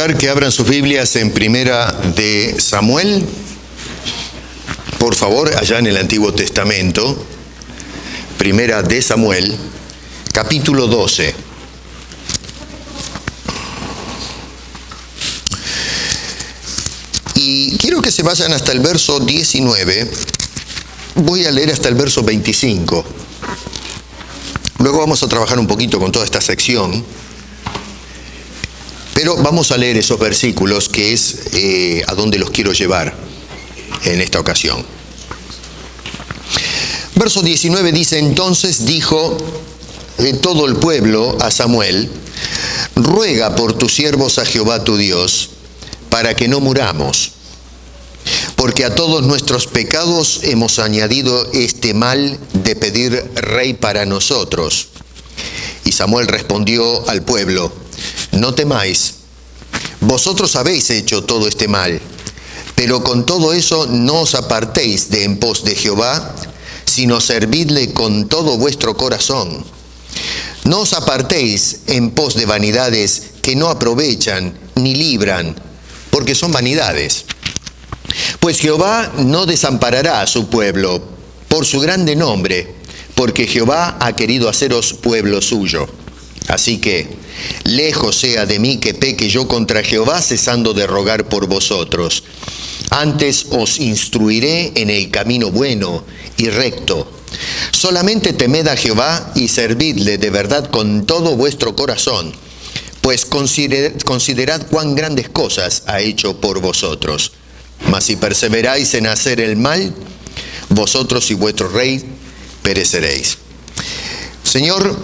invitar que abran sus Biblias en Primera de Samuel, por favor, allá en el Antiguo Testamento. Primera de Samuel, capítulo 12. Y quiero que se vayan hasta el verso 19. Voy a leer hasta el verso 25. Luego vamos a trabajar un poquito con toda esta sección. Pero vamos a leer esos versículos, que es a donde los quiero llevar en esta ocasión. Verso 19 dice: entonces dijo todo el pueblo a Samuel: ruega por tus siervos a Jehová tu Dios, para que no muramos, porque a todos nuestros pecados hemos añadido este mal de pedir rey para nosotros. Y Samuel respondió al pueblo: no temáis, vosotros habéis hecho todo este mal, pero con todo eso no os apartéis de en pos de Jehová, sino servidle con todo vuestro corazón. No os apartéis en pos de vanidades que no aprovechan ni libran, porque son vanidades. Pues Jehová no desamparará a su pueblo por su grande nombre, porque Jehová ha querido haceros pueblo suyo. Así que, lejos sea de mí que peque yo contra Jehová, cesando de rogar por vosotros. Antes os instruiré en el camino bueno y recto. Solamente temed a Jehová y servidle de verdad con todo vuestro corazón, pues considerad cuán grandes cosas ha hecho por vosotros. Mas si perseveráis en hacer el mal, vosotros y vuestro rey pereceréis. Señor,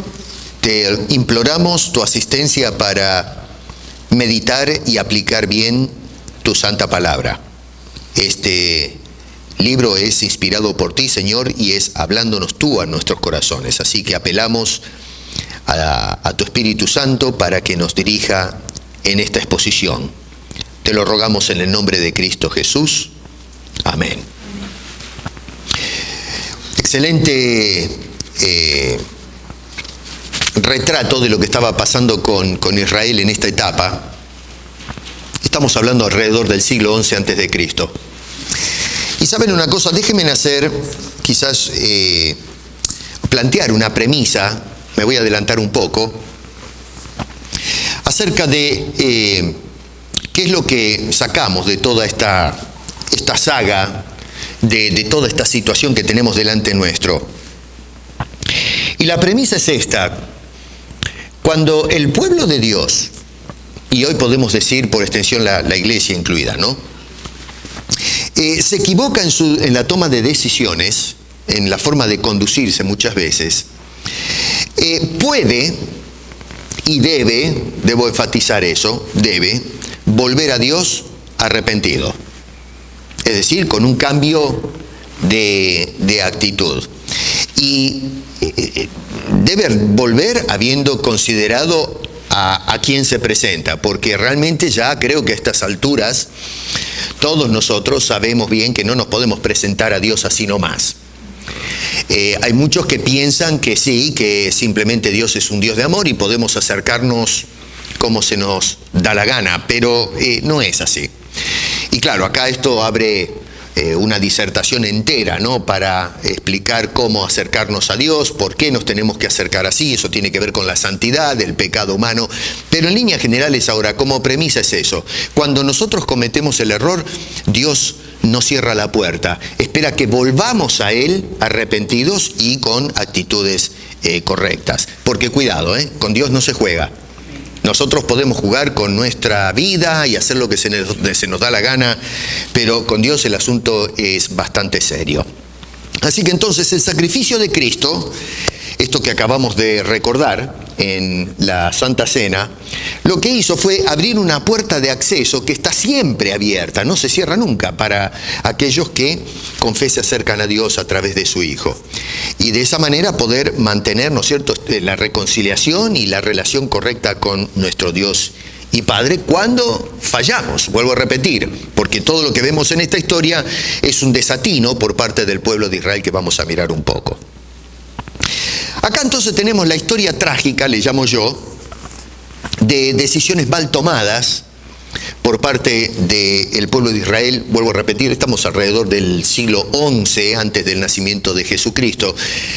te imploramos tu asistencia para meditar y aplicar bien tu santa palabra. Este libro es inspirado por ti, Señor, y es hablándonos tú a nuestros corazones. Así que apelamos a tu Espíritu Santo para que nos dirija en esta exposición. Te lo rogamos en el nombre de Cristo Jesús. Amén. Excelente retrato de lo que estaba pasando con Israel en esta etapa. Estamos hablando alrededor del siglo XI antes de Cristo. Y saben una cosa, déjenme hacer, quizás plantear una premisa, me voy a adelantar un poco, acerca de qué es lo que sacamos de toda esta saga, de toda esta situación que tenemos delante nuestro. Y la premisa es esta: cuando el pueblo de Dios, y hoy podemos decir por extensión la iglesia incluida, ¿no? Se equivoca en la toma de decisiones, en la forma de conducirse muchas veces, puede y debo enfatizar eso, debe volver a Dios arrepentido. Es decir, con un cambio de actitud. Y debe volver habiendo considerado a quién se presenta, porque realmente ya creo que a estas alturas todos nosotros sabemos bien que no nos podemos presentar a Dios así nomás. Hay muchos que piensan que sí, que simplemente Dios es un Dios de amor y podemos acercarnos como se nos da la gana, pero no es así. Y claro, acá esto abre una disertación entera, ¿no?, para explicar cómo acercarnos a Dios, por qué nos tenemos que acercar así. Eso tiene que ver con la santidad, el pecado humano, pero en líneas generales ahora, como premisa es eso: cuando nosotros cometemos el error, Dios no cierra la puerta, espera que volvamos a Él arrepentidos y con actitudes correctas, porque cuidado, con Dios no se juega. Nosotros podemos jugar con nuestra vida y hacer lo que se nos da la gana, pero con Dios el asunto es bastante serio. Así que entonces el sacrificio de Cristo, esto que acabamos de recordar en la Santa Cena, lo que hizo fue abrir una puerta de acceso que está siempre abierta, no se cierra nunca, para aquellos que con fe se acercan a Dios a través de su Hijo. Y de esa manera poder mantener, ¿no es cierto?, la reconciliación y la relación correcta con nuestro Dios y Padre cuando fallamos. Vuelvo a repetir, porque todo lo que vemos en esta historia es un desatino por parte del pueblo de Israel que vamos a mirar un poco. Acá entonces tenemos la historia trágica, le llamo yo, de decisiones mal tomadas por parte del pueblo de Israel. Vuelvo a repetir, estamos alrededor del siglo XI antes del nacimiento de Jesucristo.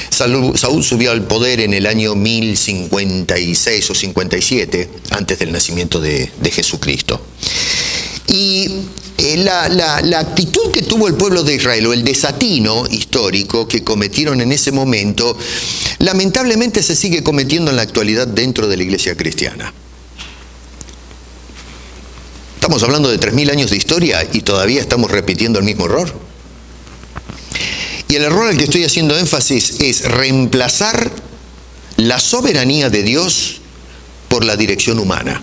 Saúl subió al poder en el año 1056 o 57 antes del nacimiento de Jesucristo. Y la actitud que tuvo el pueblo de Israel, o el desatino histórico que cometieron en ese momento, lamentablemente se sigue cometiendo en la actualidad dentro de la iglesia cristiana. Estamos hablando de 3000 años de historia y todavía estamos repitiendo el mismo error. Y el error al que estoy haciendo énfasis es reemplazar la soberanía de Dios por la dirección humana.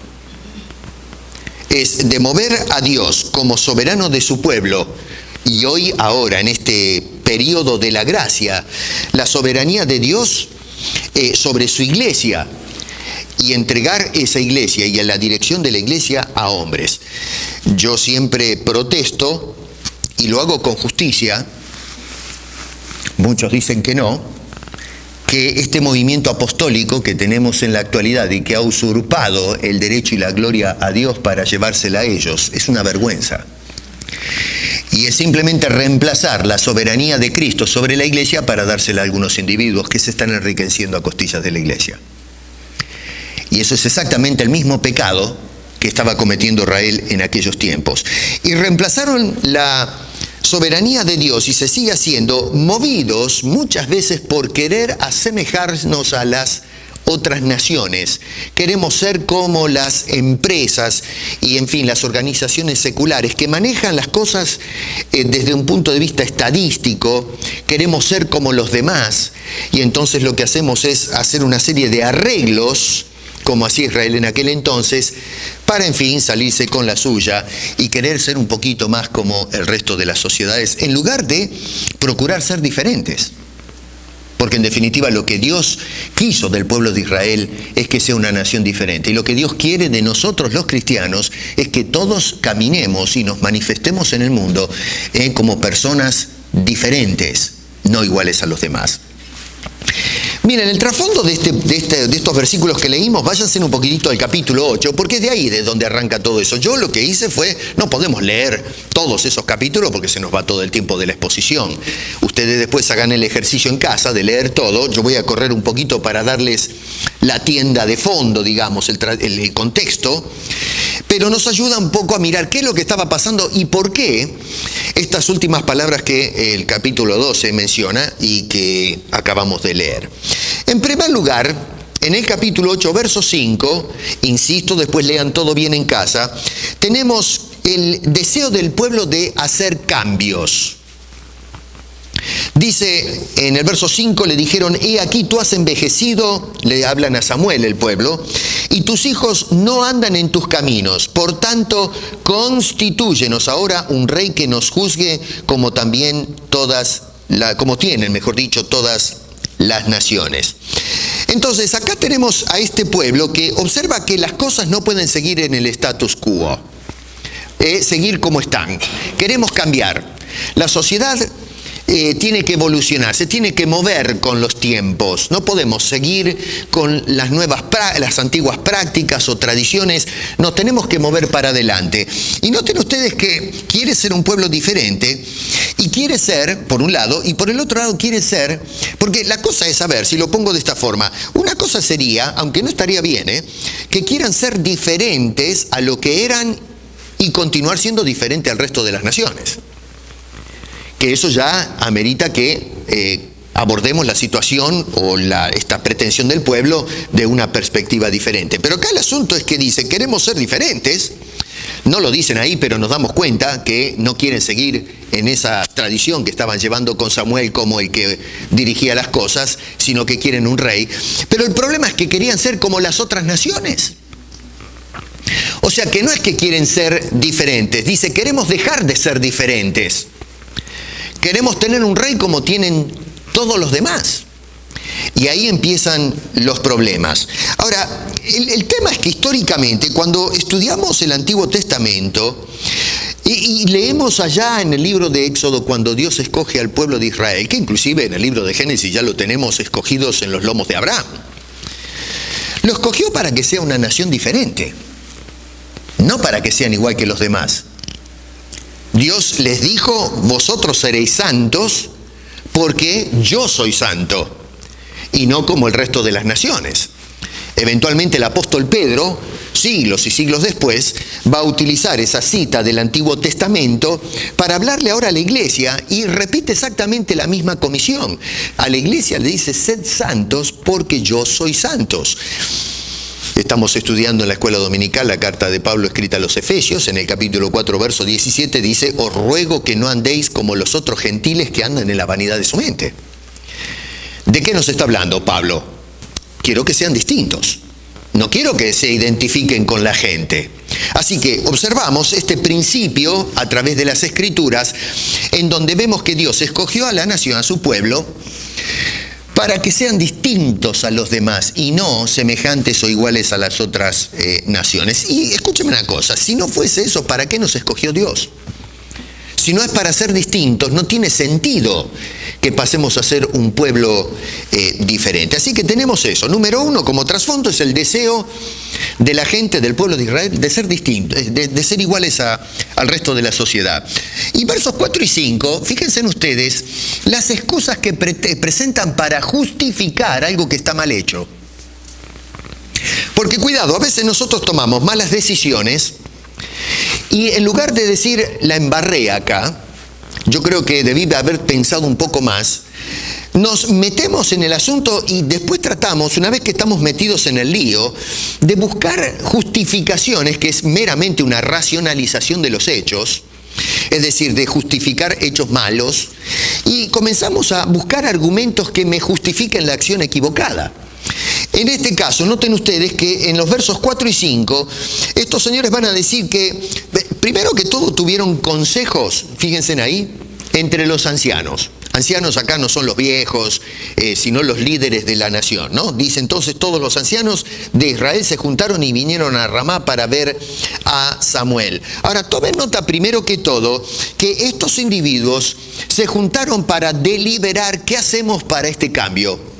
Es de mover a Dios como soberano de su pueblo, y hoy, ahora, en este periodo de la gracia, la soberanía de Dios sobre su iglesia, y entregar esa iglesia y a la dirección de la iglesia a hombres. Yo siempre protesto, y lo hago con justicia, muchos dicen que no, que este movimiento apostólico que tenemos en la actualidad y que ha usurpado el derecho y la gloria a Dios para llevársela a ellos, es una vergüenza. Y es simplemente reemplazar la soberanía de Cristo sobre la iglesia para dársela a algunos individuos que se están enriqueciendo a costillas de la iglesia. Y eso es exactamente el mismo pecado que estaba cometiendo Israel en aquellos tiempos. Y reemplazaron la soberanía de Dios, y se sigue haciendo, movidos muchas veces por querer asemejarnos a las otras naciones. Queremos ser como las empresas y, en fin, las organizaciones seculares que manejan las cosas desde un punto de vista estadístico. Queremos ser como los demás, y entonces lo que hacemos es hacer una serie de arreglos, como hacía Israel en aquel entonces, para, en fin, salirse con la suya y querer ser un poquito más como el resto de las sociedades, en lugar de procurar ser diferentes. Porque en definitiva lo que Dios quiso del pueblo de Israel es que sea una nación diferente. Y lo que Dios quiere de nosotros los cristianos es que todos caminemos y nos manifestemos en el mundo como personas diferentes, no iguales a los demás. Miren, el trasfondo de estos versículos que leímos, váyanse un poquitito al capítulo 8, porque es de ahí de donde arranca todo eso. Yo lo que hice fue, no podemos leer todos esos capítulos porque se nos va todo el tiempo de la exposición. Ustedes después hagan el ejercicio en casa de leer todo. Yo voy a correr un poquito para darles la tienda de fondo, digamos, el contexto, pero nos ayuda un poco a mirar qué es lo que estaba pasando y por qué estas últimas palabras que el capítulo 12 menciona y que acabamos de leer. En primer lugar, en el capítulo 8, verso 5, insisto, después lean todo bien en casa, tenemos el deseo del pueblo de hacer cambios. Dice en el verso 5, le dijeron: he aquí tú has envejecido, le hablan a Samuel el pueblo, y tus hijos no andan en tus caminos. Por tanto, constitúyenos ahora un rey que nos juzgue como también como tienen, mejor dicho, todas las naciones. Entonces, acá tenemos a este pueblo que observa que las cosas no pueden seguir en el status quo, seguir como están. Queremos cambiar. La sociedad tiene que evolucionar, se tiene que mover con los tiempos. No podemos seguir con las antiguas prácticas o tradiciones. Nos tenemos que mover para adelante. Y noten ustedes que quiere ser un pueblo diferente, y quiere ser, por un lado, y por el otro lado quiere ser, porque la cosa es, a ver, si lo pongo de esta forma, una cosa sería, aunque no estaría bien, que quieran ser diferentes a lo que eran y continuar siendo diferente al resto de las naciones. Que eso ya amerita que abordemos la situación o esta pretensión del pueblo de una perspectiva diferente. Pero acá el asunto es que dicen, queremos ser diferentes. No lo dicen ahí, pero nos damos cuenta que no quieren seguir en esa tradición que estaban llevando con Samuel como el que dirigía las cosas, sino que quieren un rey. Pero el problema es que querían ser como las otras naciones. O sea que no es que quieren ser diferentes, dice, queremos dejar de ser diferentes. Queremos tener un rey como tienen todos los demás. Y ahí empiezan los problemas. Ahora, el tema es que históricamente, cuando estudiamos el Antiguo Testamento y leemos allá en el libro de Éxodo cuando Dios escoge al pueblo de Israel, que inclusive en el libro de Génesis ya lo tenemos escogidos en los lomos de Abraham, lo escogió para que sea una nación diferente. no para que sean igual que los demás. Dios les dijo, vosotros seréis santos porque yo soy santo, y no como el resto de las naciones. Eventualmente el apóstol Pedro, siglos y siglos después, va a utilizar esa cita del Antiguo Testamento para hablarle ahora a la iglesia, y repite exactamente la misma comisión. A la iglesia le dice, sed santos porque yo soy santos. Estamos estudiando en la escuela dominical la carta de Pablo escrita a los Efesios. En el capítulo 4, verso 17 dice, os ruego que no andéis como los otros gentiles que andan en la vanidad de su mente. ¿De qué nos está hablando Pablo? Quiero que sean distintos. No quiero que se identifiquen con la gente. Así que observamos este principio a través de las Escrituras, en donde vemos que Dios escogió a la nación, a su pueblo, para que sean distintos a los demás y no semejantes o iguales a las otras naciones. Y escúcheme una cosa, si no fuese eso, ¿para qué nos escogió Dios? Si no es para ser distintos, no tiene sentido que pasemos a ser un pueblo diferente. Así que tenemos eso. Número uno, como trasfondo, es el deseo de la gente del pueblo de Israel de ser distintos, de ser iguales al resto de la sociedad. Y versos 4 y 5, fíjense en ustedes las excusas que presentan para justificar algo que está mal hecho. Porque cuidado, a veces nosotros tomamos malas decisiones y en lugar de decir la embarré acá, yo creo que debí haber pensado un poco más, nos metemos en el asunto y después tratamos, una vez que estamos metidos en el lío, de buscar justificaciones, que es meramente una racionalización de los hechos, es decir, de justificar hechos malos, y comenzamos a buscar argumentos que me justifiquen la acción equivocada. En este caso, noten ustedes que en los versos 4 y 5, estos señores van a decir que, primero que todo, tuvieron consejos, fíjense ahí, entre los ancianos. Ancianos acá no son los viejos, sino los líderes de la nación, ¿no? Dice entonces, todos los ancianos de Israel se juntaron y vinieron a Ramá para ver a Samuel. Ahora, tomen nota primero que todo, que estos individuos se juntaron para deliberar qué hacemos para este cambio.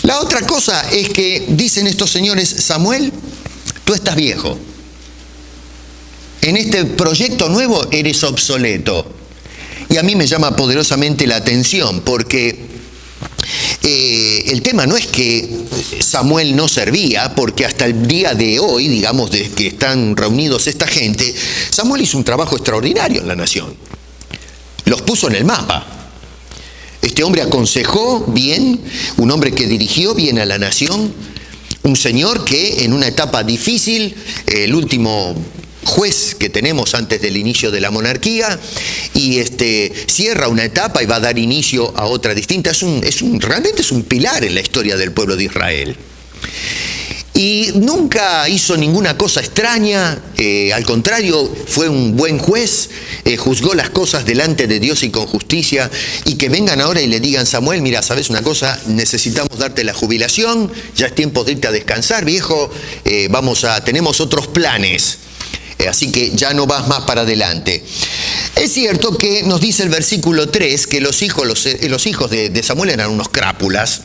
La otra cosa es que dicen estos señores, Samuel, tú estás viejo. En este proyecto nuevo eres obsoleto. Y a mí me llama poderosamente la atención porque el tema no es que Samuel no servía, porque hasta el día de hoy, digamos, desde que están reunidos esta gente, Samuel hizo un trabajo extraordinario en la nación. Los puso en el mapa. Este hombre aconsejó bien, un hombre que dirigió bien a la nación, un señor que en una etapa difícil, el último juez que tenemos antes del inicio de la monarquía, y cierra una etapa y va a dar inicio a otra distinta. Realmente es un pilar en la historia del pueblo de Israel. Y nunca hizo ninguna cosa extraña, al contrario, fue un buen juez, juzgó las cosas delante de Dios y con justicia, y que vengan ahora y le digan, Samuel, mira, ¿sabes una cosa? Necesitamos darte la jubilación, ya es tiempo de irte a descansar, viejo, tenemos otros planes, así que ya no vas más para adelante. Es cierto que nos dice el versículo 3 que los hijos de Samuel eran unos crápulas,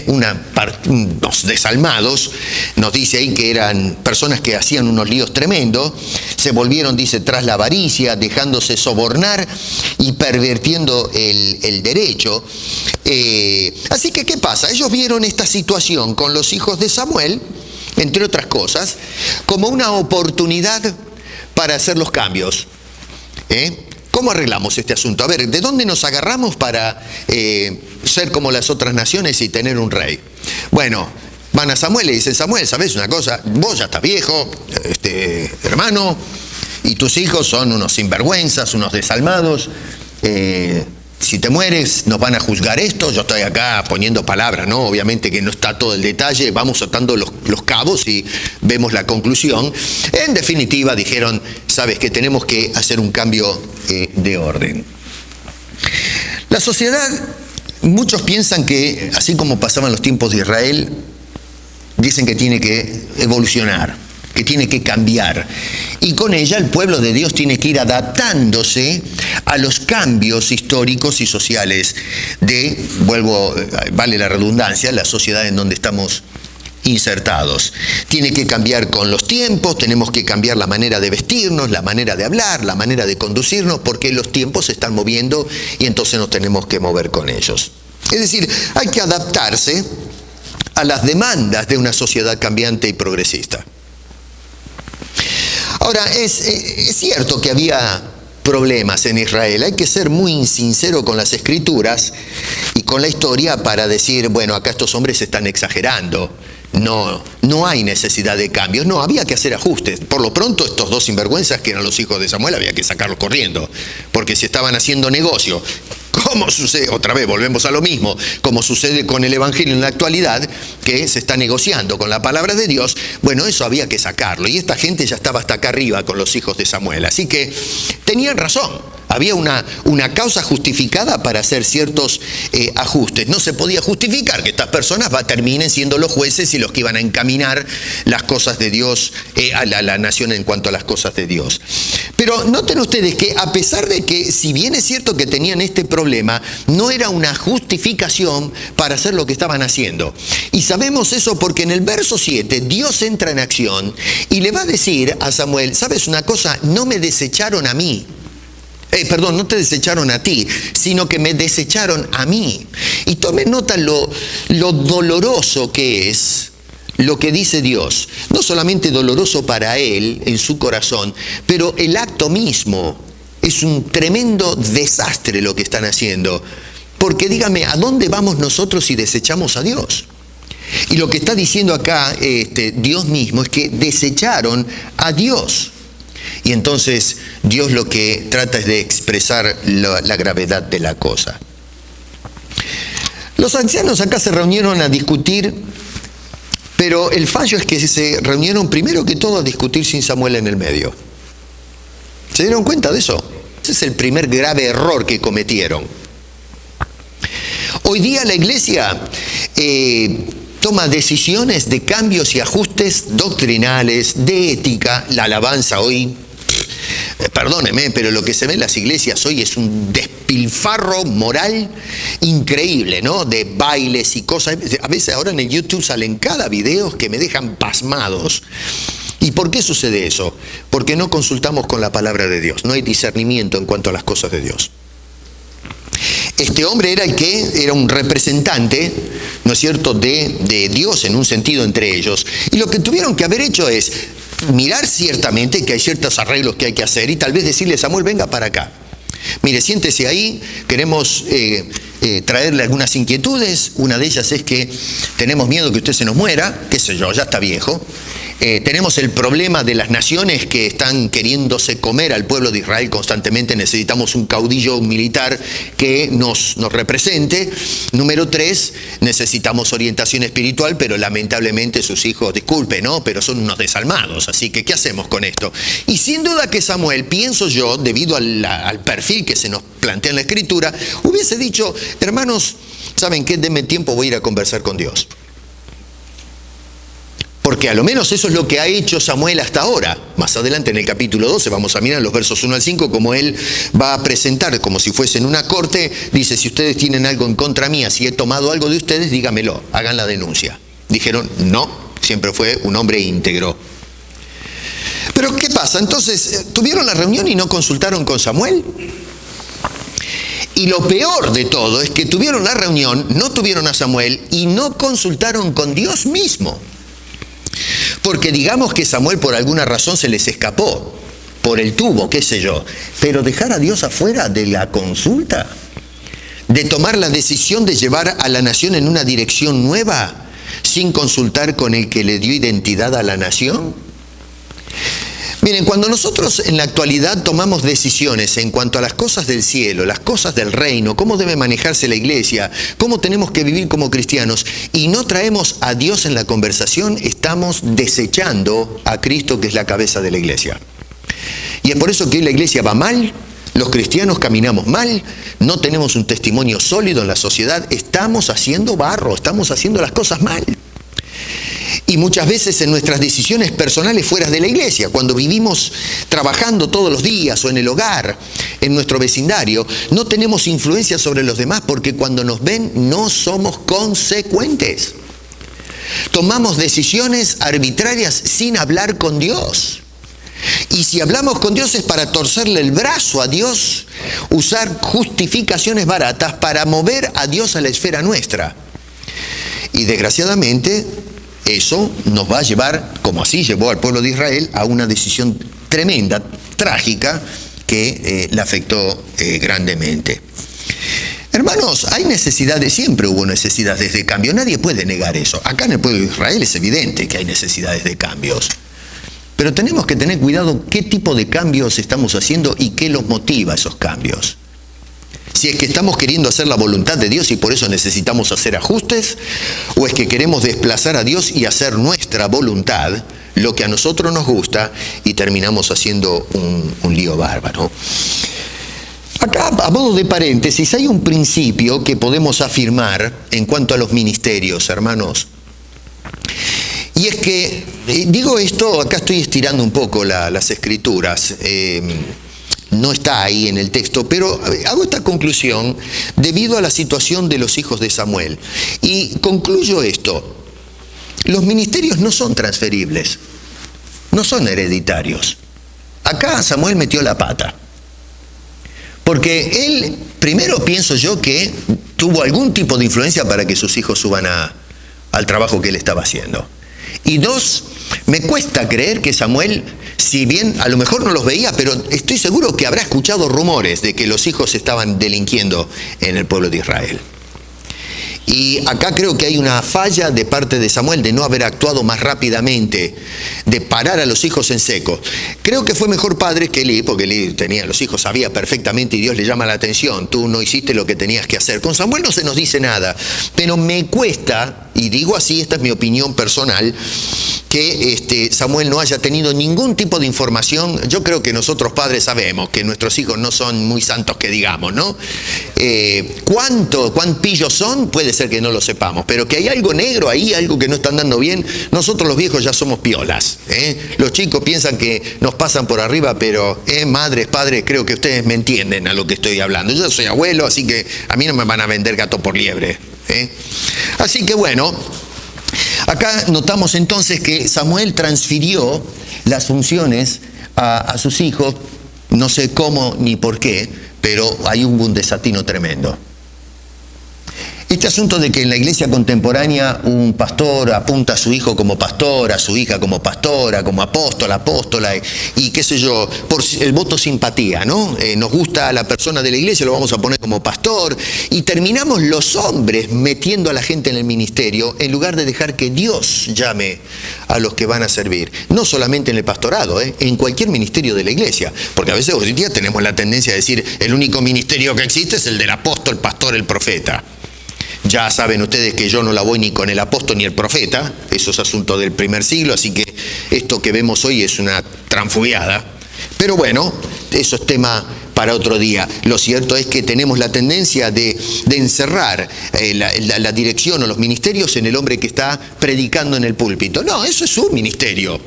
unos desalmados. Nos dice ahí que eran personas que hacían unos líos tremendos, se volvieron, dice, tras la avaricia, dejándose sobornar y pervirtiendo el derecho. Así que, ¿qué pasa? Ellos vieron esta situación con los hijos de Samuel, entre otras cosas, como una oportunidad para hacer los cambios. ¿Cómo arreglamos este asunto? A ver, ¿de dónde nos agarramos para ser como las otras naciones y tener un rey? Bueno, van a Samuel y le dicen, Samuel, ¿sabes una cosa? Vos ya estás viejo, hermano, y tus hijos son unos sinvergüenzas, unos desalmados. Si te mueres, nos van a juzgar esto. Yo estoy acá poniendo palabras, ¿no? Obviamente que no está todo el detalle, vamos atando los cabos y vemos la conclusión. En definitiva, dijeron, sabes que tenemos que hacer un cambio de orden. La sociedad, muchos piensan que, así como pasaban los tiempos de Israel, dicen que tiene que evolucionar, que tiene que cambiar. Y con ella el pueblo de Dios tiene que ir adaptándose a los cambios históricos y sociales de, vale la redundancia, la sociedad en donde estamos insertados. Tiene que cambiar con los tiempos, tenemos que cambiar la manera de vestirnos, la manera de hablar, la manera de conducirnos, porque los tiempos se están moviendo y entonces nos tenemos que mover con ellos. Es decir, hay que adaptarse a las demandas de una sociedad cambiante y progresista. Ahora, es cierto que había problemas en Israel. Hay que ser muy sincero con las escrituras y con la historia para decir, bueno, acá estos hombres están exagerando. No hay necesidad de cambios. No, había que hacer ajustes. Por lo pronto, estos dos sinvergüenzas que eran los hijos de Samuel había que sacarlos corriendo, porque si estaban haciendo negocio, como sucede, otra vez volvemos a lo mismo, como sucede con el Evangelio en la actualidad, que se está negociando con la palabra de Dios, bueno, eso había que sacarlo. Y esta gente ya estaba hasta acá arriba con los hijos de Samuel. Así que tenían razón. Había una causa justificada para hacer ciertos ajustes. No se podía justificar que estas personas terminen siendo los jueces y los que iban a encaminar las cosas de Dios a la nación en cuanto a las cosas de Dios. Pero noten ustedes que a pesar de que, si bien es cierto que tenían este problema, no era una justificación para hacer lo que estaban haciendo. Y sabemos eso porque en el verso 7 Dios entra en acción y le va a decir a Samuel, ¿sabes una cosa? No me desecharon a mí. No te desecharon a ti, sino que me desecharon a mí. Y tomen nota lo doloroso que es lo que dice Dios. No solamente doloroso para él, en su corazón, pero el acto mismo es un tremendo desastre lo que están haciendo. Porque dígame, ¿a dónde vamos nosotros si desechamos a Dios? Y lo que está diciendo acá Dios mismo es que desecharon a Dios. Y entonces Dios lo que trata es de expresar la gravedad de la cosa. Los ancianos acá se reunieron a discutir, pero el fallo es que se reunieron primero que todo a discutir sin Samuel en el medio. ¿Se dieron cuenta de eso? Ese es el primer grave error que cometieron. Hoy día la iglesia toma decisiones de cambios y ajustes doctrinales, de ética. La alabanza hoy, perdóneme, pero lo que se ve en las iglesias hoy es un despilfarro moral increíble, ¿no? De bailes y cosas. A veces ahora en el YouTube salen cada video que me dejan pasmados. ¿Y por qué sucede eso? Porque no consultamos con la palabra de Dios. No hay discernimiento en cuanto a las cosas de Dios. Este hombre era un representante, ¿no es cierto?, de Dios en un sentido entre ellos. Y lo que tuvieron que haber hecho es mirar ciertamente que hay ciertos arreglos que hay que hacer y tal vez decirle a Samuel, venga para acá. Mire, siéntese ahí, queremos traerle algunas inquietudes. Una de ellas es que tenemos miedo que usted se nos muera, qué sé yo, ya está viejo. Tenemos el problema de las naciones que están queriéndose comer al pueblo de Israel constantemente. Necesitamos un caudillo militar que nos represente. Número 3, necesitamos orientación espiritual, pero lamentablemente sus hijos, disculpen, ¿no?, pero son unos desalmados. Así que, ¿qué hacemos con esto? Y sin duda que Samuel, pienso yo, debido al perfil que se nos plantea en la Escritura, hubiese dicho, hermanos, ¿saben qué? Denme tiempo, voy a ir a conversar con Dios. Porque a lo menos eso es lo que ha hecho Samuel hasta ahora. Más adelante en el capítulo 12 vamos a mirar los versos 1 al 5 como él va a presentar como si fuese en una corte. Dice, si ustedes tienen algo en contra mía, si he tomado algo de ustedes, dígamelo, hagan la denuncia. Dijeron, no, siempre fue un hombre íntegro. Pero ¿qué pasa? Entonces, ¿tuvieron la reunión y no consultaron con Samuel? Y lo peor de todo es que tuvieron la reunión, no tuvieron a Samuel y no consultaron con Dios mismo. Porque digamos que Samuel por alguna razón se les escapó, por el tubo, qué sé yo, pero dejar a Dios afuera de la consulta, de tomar la decisión de llevar a la nación en una dirección nueva, sin consultar con el que le dio identidad a la nación. Miren, cuando nosotros en la actualidad tomamos decisiones en cuanto a las cosas del cielo, las cosas del reino, cómo debe manejarse la iglesia, cómo tenemos que vivir como cristianos, y no traemos a Dios en la conversación, estamos desechando a Cristo, que es la cabeza de la iglesia. Y es por eso que hoy la iglesia va mal, los cristianos caminamos mal, no tenemos un testimonio sólido en la sociedad, estamos haciendo barro, estamos haciendo las cosas mal. Y muchas veces en nuestras decisiones personales fuera de la iglesia, cuando vivimos trabajando todos los días o en el hogar, en nuestro vecindario, no tenemos influencia sobre los demás porque cuando nos ven no somos consecuentes. Tomamos decisiones arbitrarias sin hablar con Dios. Y si hablamos con Dios es para torcerle el brazo a Dios, usar justificaciones baratas para mover a Dios a la esfera nuestra. Y desgraciadamente eso nos va a llevar, como así llevó al pueblo de Israel, a una decisión tremenda, trágica, que le afectó grandemente. Hermanos, hay necesidades, siempre hubo necesidades de cambio, nadie puede negar eso. Acá en el pueblo de Israel es evidente que hay necesidades de cambios. Pero tenemos que tener cuidado qué tipo de cambios estamos haciendo y qué los motiva esos cambios. Si es que estamos queriendo hacer la voluntad de Dios y por eso necesitamos hacer ajustes, o es que queremos desplazar a Dios y hacer nuestra voluntad, lo que a nosotros nos gusta, y terminamos haciendo un lío bárbaro. Acá, a modo de paréntesis, hay un principio que podemos afirmar en cuanto a los ministerios, hermanos. Y es que, digo esto, acá estoy estirando un poco las escrituras, no está ahí en el texto, pero hago esta conclusión debido a la situación de los hijos de Samuel. Y concluyo esto: los ministerios no son transferibles, no son hereditarios. Acá Samuel metió la pata, porque él, primero pienso yo que tuvo algún tipo de influencia para que sus hijos suban al trabajo que él estaba haciendo. Y dos, me cuesta creer que Samuel, si bien a lo mejor no los veía, pero estoy seguro que habrá escuchado rumores de que los hijos estaban delinquiendo en el pueblo de Israel. Y acá creo que hay una falla de parte de Samuel de no haber actuado más rápidamente, de parar a los hijos en seco. Creo que fue mejor padre que Elí, porque Elí tenía los hijos, sabía perfectamente y Dios le llama la atención. Tú no hiciste lo que tenías que hacer. Con Samuel no se nos dice nada, pero me cuesta, y digo así, esta es mi opinión personal, que Samuel no haya tenido ningún tipo de información. Yo creo que nosotros padres sabemos que nuestros hijos no son muy santos que digamos, ¿no? ¿Cuán pillos son? Puede ser que no lo sepamos, pero que hay algo negro ahí, algo que no están dando bien. Nosotros los viejos ya somos piolas, Los chicos piensan que nos pasan por arriba, pero madres, padres, creo que ustedes me entienden a lo que estoy hablando. Yo soy abuelo, así que a mí no me van a vender gato por liebre, Así que bueno, acá notamos entonces que Samuel transfirió las funciones a sus hijos, no sé cómo ni por qué, pero hay un desatino tremendo. Este asunto de que en la iglesia contemporánea un pastor apunta a su hijo como pastor, a su hija como pastora, como apóstola, y qué sé yo, por el voto simpatía, ¿no? Nos gusta la persona de la iglesia, lo vamos a poner como pastor, y terminamos los hombres metiendo a la gente en el ministerio en lugar de dejar que Dios llame a los que van a servir. No solamente en el pastorado, en cualquier ministerio de la iglesia, porque a veces hoy en día tenemos la tendencia a decir el único ministerio que existe es el del apóstol, pastor, el profeta. Ya saben ustedes que yo no la voy ni con el apóstol ni el profeta, eso es asunto del primer siglo, así que esto que vemos hoy es una transfugiada. Pero bueno, eso es tema para otro día. Lo cierto es que tenemos la tendencia de encerrar la dirección o los ministerios en el hombre que está predicando en el púlpito. No, eso es un ministerio.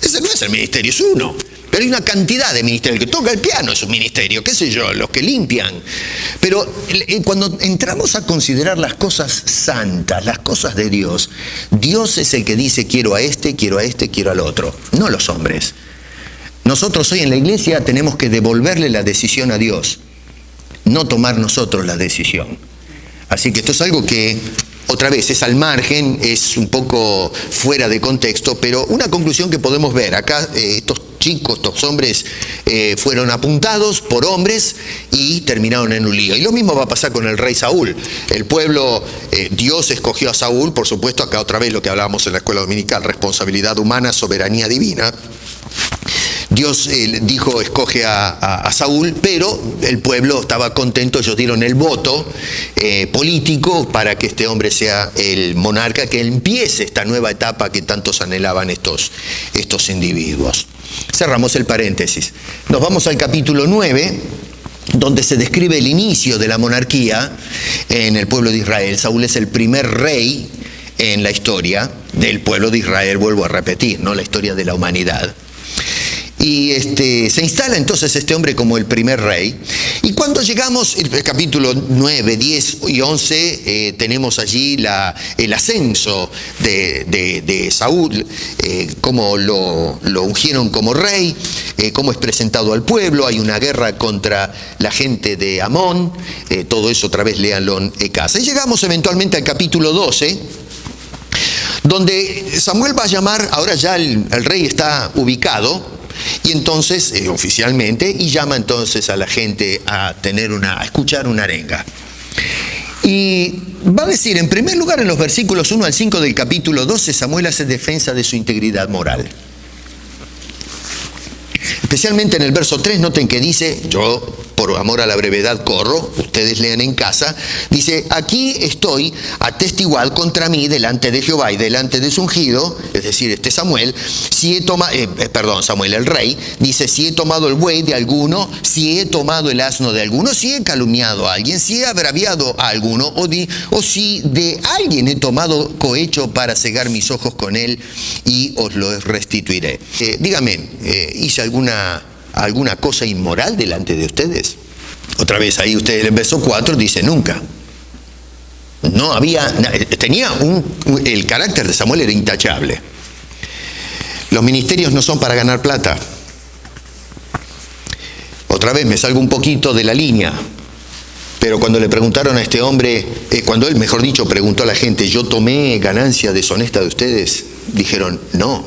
Ese no es el ministerio, es uno. Pero hay una cantidad de ministerios. El que toca el piano es un ministerio, qué sé yo, los que limpian. Pero cuando entramos a considerar las cosas santas, las cosas de Dios, Dios es el que dice quiero a este, quiero al otro, no los hombres. Nosotros hoy en la iglesia tenemos que devolverle la decisión a Dios, no tomar nosotros la decisión. Así que esto es algo que, otra vez, es al margen, es un poco fuera de contexto, pero una conclusión que podemos ver. Acá estos chicos, estos hombres fueron apuntados por hombres y terminaron en un lío. Y lo mismo va a pasar con el rey Saúl. El pueblo, Dios escogió a Saúl, por supuesto, acá otra vez lo que hablábamos en la escuela dominical, responsabilidad humana, soberanía divina. Dios dijo, escoge a Saúl, pero el pueblo estaba contento, ellos dieron el voto político para que este hombre sea el monarca, que empiece esta nueva etapa que tantos anhelaban estos individuos. Cerramos el paréntesis. Nos vamos al capítulo 9, donde se describe el inicio de la monarquía en el pueblo de Israel. Saúl es el primer rey en la historia del pueblo de Israel, vuelvo a repetir, ¿no? La historia de la humanidad. Y se instala entonces este hombre como el primer rey. Y cuando llegamos, el capítulo 9, 10 y 11, tenemos allí el ascenso de Saúl, cómo lo ungieron como rey, cómo es presentado al pueblo, hay una guerra contra la gente de Amón, todo eso otra vez léanlo en casa. Y llegamos eventualmente al capítulo 12, donde Samuel va a llamar, ahora ya el rey está ubicado, y entonces, oficialmente, y llama entonces a la gente a escuchar una arenga. Y va a decir, en primer lugar, en los versículos 1 al 5 del capítulo 12, Samuel hace defensa de su integridad moral. Especialmente en el verso 3, noten que dice, yo por amor a la brevedad corro, ustedes lean en casa, dice, aquí estoy atestiguado contra mí delante de Jehová y delante de su ungido, es decir, Samuel, Samuel el rey, dice, si he tomado el buey de alguno, si he tomado el asno de alguno, si he calumniado a alguien, si he agraviado a alguno, o si de alguien he tomado cohecho para cegar mis ojos con él y os lo restituiré. Dígame, ¿hice alguna cosa inmoral delante de ustedes? Otra vez ahí ustedes en el verso 4 dice nunca. No había, el carácter de Samuel era intachable. Los ministerios no son para ganar plata. Otra vez me salgo un poquito de la línea, pero cuando le preguntaron a este hombre, cuando él, mejor dicho, preguntó a la gente, ¿yo tomé ganancia deshonesta de ustedes? Dijeron, no.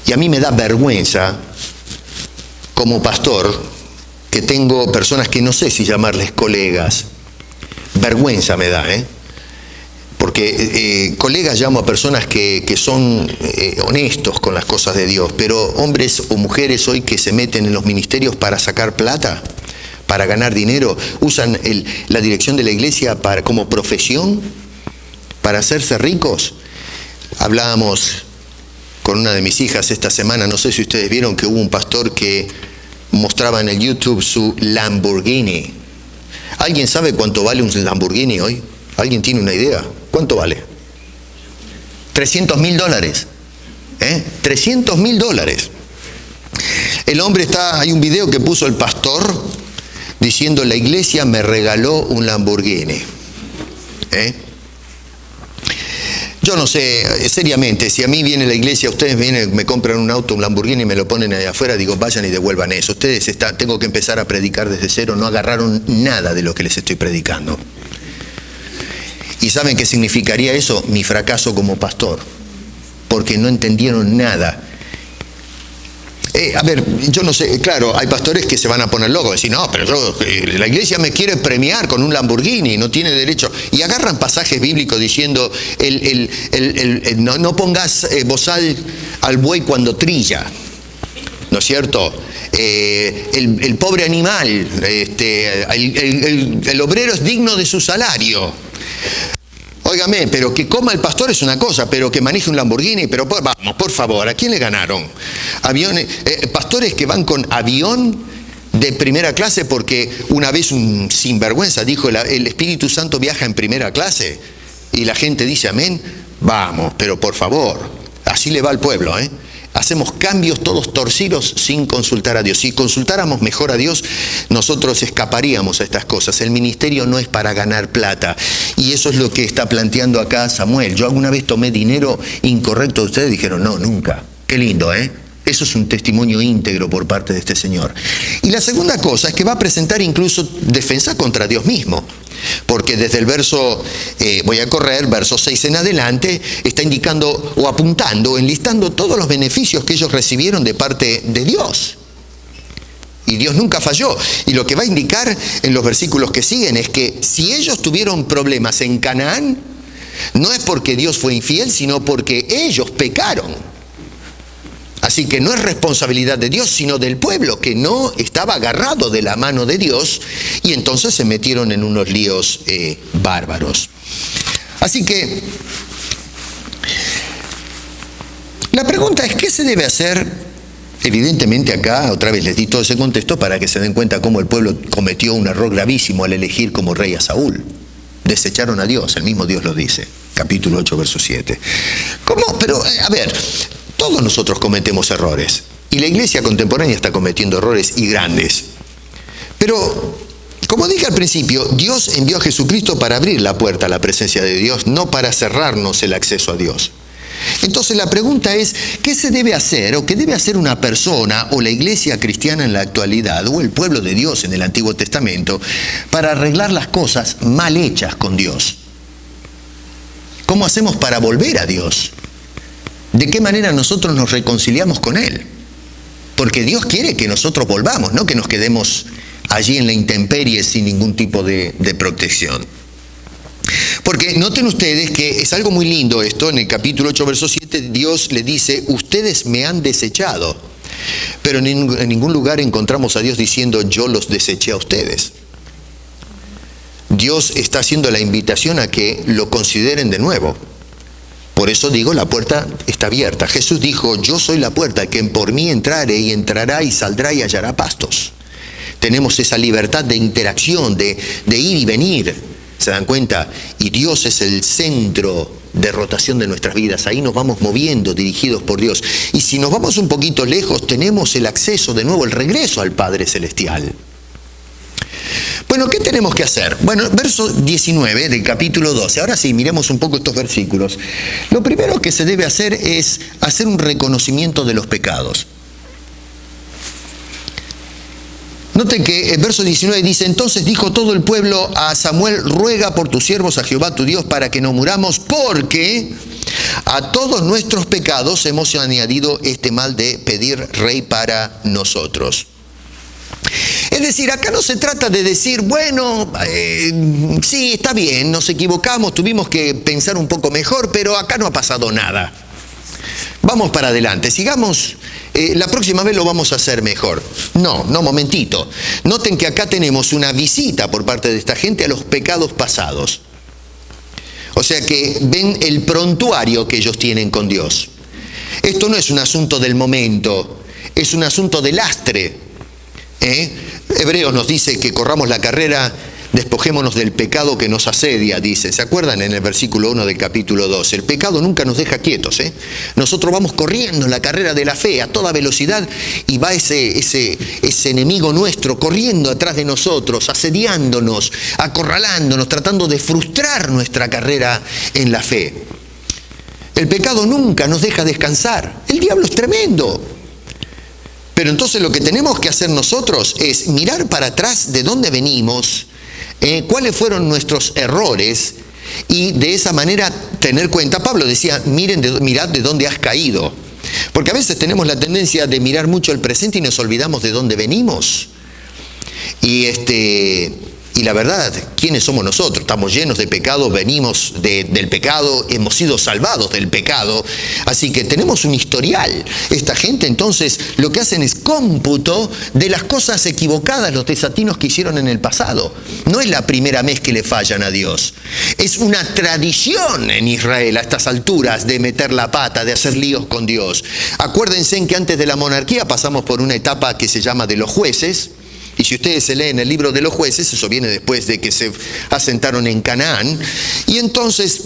Y a mí me da vergüenza como pastor que tengo personas que no sé si llamarles colegas. Vergüenza me da, porque colegas llamo a personas que son honestos con las cosas de Dios, pero hombres o mujeres hoy que se meten en los ministerios para sacar plata, para ganar dinero, usan la dirección de la iglesia como profesión, para hacerse ricos. Hablábamos con una de mis hijas esta semana, no sé si ustedes vieron que hubo un pastor que mostraba en el YouTube su Lamborghini. ¿Alguien sabe cuánto vale un Lamborghini hoy? ¿Alguien tiene una idea? ¿Cuánto vale? $300,000. $300,000. El hombre hay un video que puso el pastor diciendo, la iglesia me regaló un Lamborghini. Yo no sé, seriamente, si a mí viene la iglesia, ustedes vienen, me compran un auto, un Lamborghini y me lo ponen ahí afuera, digo, vayan y devuelvan eso. Ustedes tengo que empezar a predicar desde cero, no agarraron nada de lo que les estoy predicando. ¿Y saben qué significaría eso? Mi fracaso como pastor, porque no entendieron nada. A ver, yo no sé, claro, hay pastores que se van a poner locos, decir, no, pero la iglesia me quiere premiar con un Lamborghini, no tiene derecho. Y agarran pasajes bíblicos diciendo, no pongas bozal al buey cuando trilla, ¿no es cierto? El pobre animal, el obrero es digno de su salario. Óigame, pero que coma el pastor es una cosa, pero que maneje un Lamborghini, pero vamos, por favor, ¿a quién le ganaron? Pastores que van con avión de primera clase porque una vez un sinvergüenza dijo, el Espíritu Santo viaja en primera clase, y la gente dice amén, vamos, pero por favor, así le va al pueblo, Hacemos cambios todos torcidos sin consultar a Dios. Si consultáramos mejor a Dios, nosotros escaparíamos a estas cosas. El ministerio no es para ganar plata. Y eso es lo que está planteando acá Samuel. Yo alguna vez tomé dinero incorrecto de ustedes, dijeron, no, nunca. Qué lindo, Eso es un testimonio íntegro por parte de este señor. Y la segunda cosa es que va a presentar incluso defensa contra Dios mismo. Porque desde el verso 6 en adelante, está indicando o apuntando o enlistando todos los beneficios que ellos recibieron de parte de Dios. Y Dios nunca falló. Y lo que va a indicar en los versículos que siguen es que si ellos tuvieron problemas en Canaán, no es porque Dios fue infiel, sino porque ellos pecaron. Así que no es responsabilidad de Dios, sino del pueblo, que no estaba agarrado de la mano de Dios, y entonces se metieron en unos líos bárbaros. Así que la pregunta es, ¿qué se debe hacer? Evidentemente acá, otra vez les di todo ese contexto para que se den cuenta cómo el pueblo cometió un error gravísimo al elegir como rey a Saúl. Desecharon a Dios, el mismo Dios lo dice, capítulo 8, verso 7. ¿Cómo? Pero, a ver, todos nosotros cometemos errores, y la iglesia contemporánea está cometiendo errores y grandes. Pero, como dije al principio, Dios envió a Jesucristo para abrir la puerta a la presencia de Dios, no para cerrarnos el acceso a Dios. Entonces la pregunta es, ¿qué se debe hacer o qué debe hacer una persona o la iglesia cristiana en la actualidad o el pueblo de Dios en el Antiguo Testamento para arreglar las cosas mal hechas con Dios? ¿Cómo hacemos para volver a Dios? ¿De qué manera nosotros nos reconciliamos con Él? Porque Dios quiere que nosotros volvamos, no que nos quedemos allí en la intemperie sin ningún tipo de protección. Porque noten ustedes que es algo muy lindo esto, en el capítulo 8, verso 7, Dios le dice, ustedes me han desechado. Pero en ningún lugar encontramos a Dios diciendo, yo los deseché a ustedes. Dios está haciendo la invitación a que lo consideren de nuevo. Por eso digo, la puerta está abierta. Jesús dijo, yo soy la puerta, que por mí entrare y entrará y saldrá y hallará pastos. Tenemos esa libertad de interacción, de ir y venir. ¿Se dan cuenta? Y Dios es el centro de rotación de nuestras vidas. Ahí nos vamos moviendo, dirigidos por Dios. Y si nos vamos un poquito lejos, tenemos el acceso de nuevo, el regreso al Padre Celestial. Bueno, ¿qué tenemos que hacer? Bueno, verso 19 del capítulo 12. Ahora sí, miremos un poco estos versículos. Lo primero que se debe hacer es hacer un reconocimiento de los pecados. Noten que el verso 19 dice, entonces dijo todo el pueblo a Samuel, ruega por tus siervos a Jehová tu Dios para que no muramos, porque a todos nuestros pecados hemos añadido este mal de pedir rey para nosotros. Es decir, acá no se trata de decir, bueno, sí, está bien, nos equivocamos, tuvimos que pensar un poco mejor, pero acá no ha pasado nada. Vamos para adelante, sigamos, la próxima vez lo vamos a hacer mejor. No, momentito. Noten que acá tenemos una visita por parte de esta gente a los pecados pasados. O sea que ven el prontuario que ellos tienen con Dios. Esto no es un asunto del momento, es un asunto de lastre. Hebreos nos dice que corramos la carrera, despojémonos del pecado que nos asedia, dice. ¿Se acuerdan en el versículo 1 del capítulo 2? El pecado nunca nos deja quietos. Nosotros vamos corriendo en la carrera de la fe a toda velocidad y va ese enemigo nuestro corriendo atrás de nosotros, asediándonos, acorralándonos, tratando de frustrar nuestra carrera en la fe. El pecado nunca nos deja descansar. El diablo es tremendo. Pero entonces lo que tenemos que hacer nosotros es mirar para atrás de dónde venimos, cuáles fueron nuestros errores y de esa manera tener cuenta. Pablo decía, mirad de dónde has caído. Porque a veces tenemos la tendencia de mirar mucho el presente y nos olvidamos de dónde venimos. Y la verdad, ¿quiénes somos nosotros? Estamos llenos de pecado, venimos del pecado, hemos sido salvados del pecado, así que tenemos un historial. Esta gente entonces lo que hacen es cómputo de las cosas equivocadas, los desatinos que hicieron en el pasado. No es la primera vez que le fallan a Dios. Es una tradición en Israel a estas alturas de meter la pata, de hacer líos con Dios. Acuérdense en que antes de la monarquía pasamos por una etapa que se llama de los jueces. Y si ustedes se leen el libro de los jueces, eso viene después de que se asentaron en Canaán. Y entonces,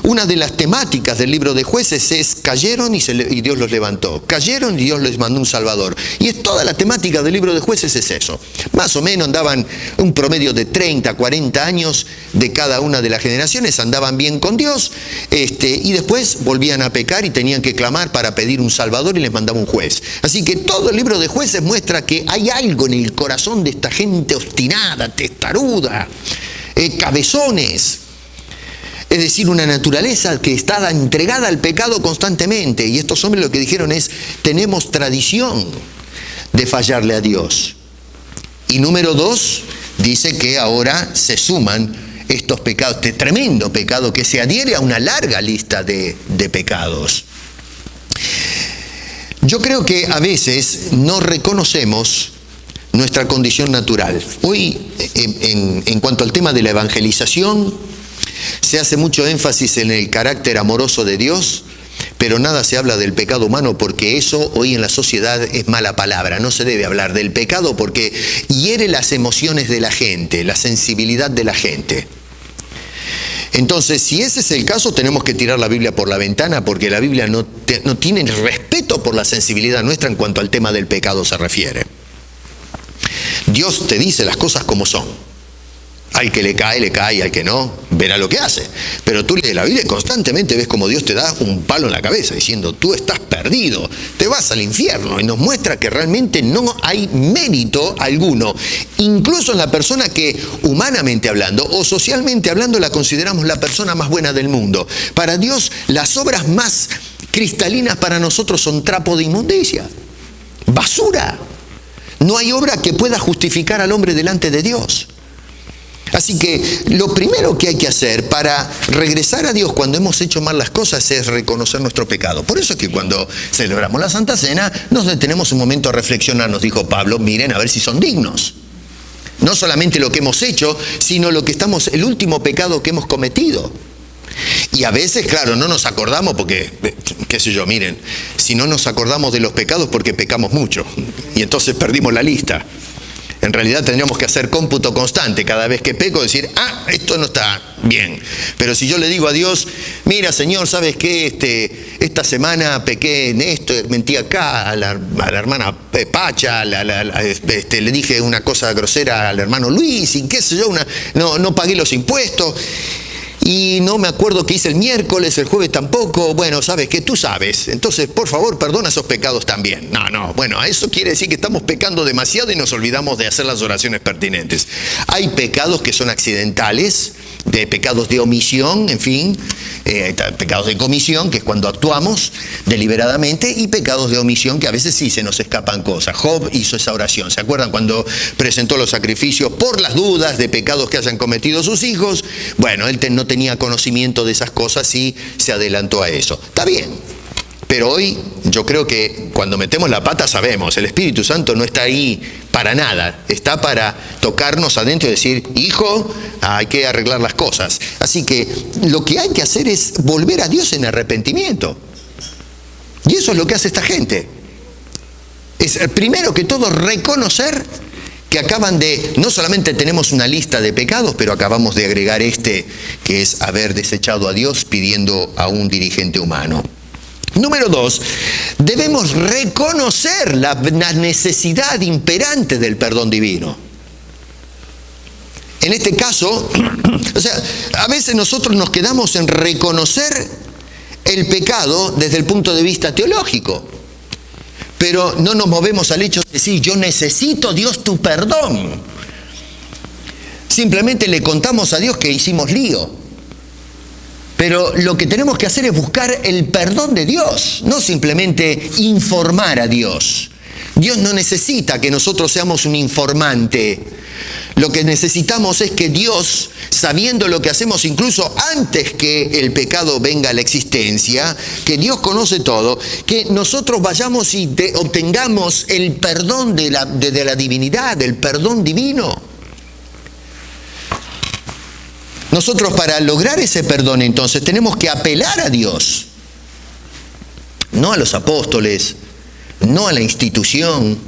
una de las temáticas del libro de jueces es, cayeron y Dios los levantó. Cayeron y Dios les mandó un salvador. Y es toda la temática del libro de jueces es eso. Más o menos andaban un promedio de 30, 40 años de cada una de las generaciones, andaban bien con Dios, y después volvían a pecar y tenían que clamar para pedir un salvador y les mandaba un juez. Así que todo el libro de jueces muestra que hay algo en el corazón de esta gente obstinada, testaruda, cabezones. Es decir, una naturaleza que está entregada al pecado constantemente. Y estos hombres lo que dijeron es, tenemos tradición de fallarle a Dios. Y número 2, dice que ahora se suman estos pecados, este tremendo pecado que se adhiere a una larga lista de pecados. Yo creo que a veces no reconocemos nuestra condición natural. Hoy, en cuanto al tema de la evangelización, se hace mucho énfasis en el carácter amoroso de Dios, pero nada se habla del pecado humano, porque eso hoy en la sociedad es mala palabra. No se debe hablar del pecado porque hiere las emociones de la gente, la sensibilidad de la gente. Entonces, si ese es el caso, tenemos que tirar la Biblia por la ventana, porque la Biblia no tiene respeto por la sensibilidad nuestra en cuanto al tema del pecado se refiere. Dios te dice las cosas como son. Al que le cae, y al que no, verá lo que hace. Pero tú lees la Biblia y constantemente ves como Dios te da un palo en la cabeza, diciendo, tú estás perdido, te vas al infierno. Y nos muestra que realmente no hay mérito alguno, incluso en la persona que humanamente hablando o socialmente hablando la consideramos la persona más buena del mundo. Para Dios, las obras más cristalinas para nosotros son trapo de inmundicia, basura. No hay obra que pueda justificar al hombre delante de Dios. Así que lo primero que hay que hacer para regresar a Dios cuando hemos hecho mal las cosas es reconocer nuestro pecado. Por eso es que cuando celebramos la Santa Cena nos detenemos un momento a reflexionar, nos dijo Pablo, miren a ver si son dignos. No solamente lo que hemos hecho, sino el último pecado que hemos cometido. Y a veces, claro, no nos acordamos porque, qué sé yo, miren, si no nos acordamos de los pecados porque pecamos mucho y entonces perdimos la lista. En realidad tendríamos que hacer cómputo constante cada vez que peco, decir, esto no está bien. Pero si yo le digo a Dios, mira Señor, ¿sabes qué? Esta semana pequé en esto, mentí acá a la hermana Pacha, le dije una cosa grosera al hermano Luis, y qué sé yo, no pagué los impuestos. Y no me acuerdo qué hice el miércoles, el jueves tampoco. Bueno, ¿sabes qué? Tú sabes. Entonces, por favor, perdona esos pecados también. Bueno, eso quiere decir que estamos pecando demasiado y nos olvidamos de hacer las oraciones pertinentes. Hay pecados que son accidentales, de pecados de omisión, en fin, pecados de comisión, que es cuando actuamos deliberadamente, y pecados de omisión, que a veces sí se nos escapan cosas. Job hizo esa oración. ¿Se acuerdan cuando presentó los sacrificios por las dudas de pecados que hayan cometido sus hijos? Bueno, él no tenía conocimiento de esas cosas y se adelantó a eso. Está bien, pero hoy yo creo que cuando metemos la pata sabemos, el Espíritu Santo no está ahí para nada, está para tocarnos adentro y decir, hijo, hay que arreglar las cosas. Así que lo que hay que hacer es volver a Dios en arrepentimiento. Y eso es lo que hace esta gente. Es primero que todo reconocer que no solamente tenemos una lista de pecados, pero acabamos de agregar que es haber desechado a Dios pidiendo a un dirigente humano. Número 2, debemos reconocer la necesidad imperante del perdón divino. En este caso, a veces nosotros nos quedamos en reconocer el pecado desde el punto de vista teológico, pero no nos movemos al hecho de decir, yo necesito, Dios, tu perdón. Simplemente le contamos a Dios que hicimos lío. Pero lo que tenemos que hacer es buscar el perdón de Dios, no simplemente informar a Dios. Dios no necesita que nosotros seamos un informante. Lo que necesitamos es que Dios, sabiendo lo que hacemos incluso antes que el pecado venga a la existencia, que Dios conoce todo, que nosotros vayamos y obtengamos el perdón de la divinidad, el perdón divino. Nosotros para lograr ese perdón entonces tenemos que apelar a Dios, no a los apóstoles, no a la institución,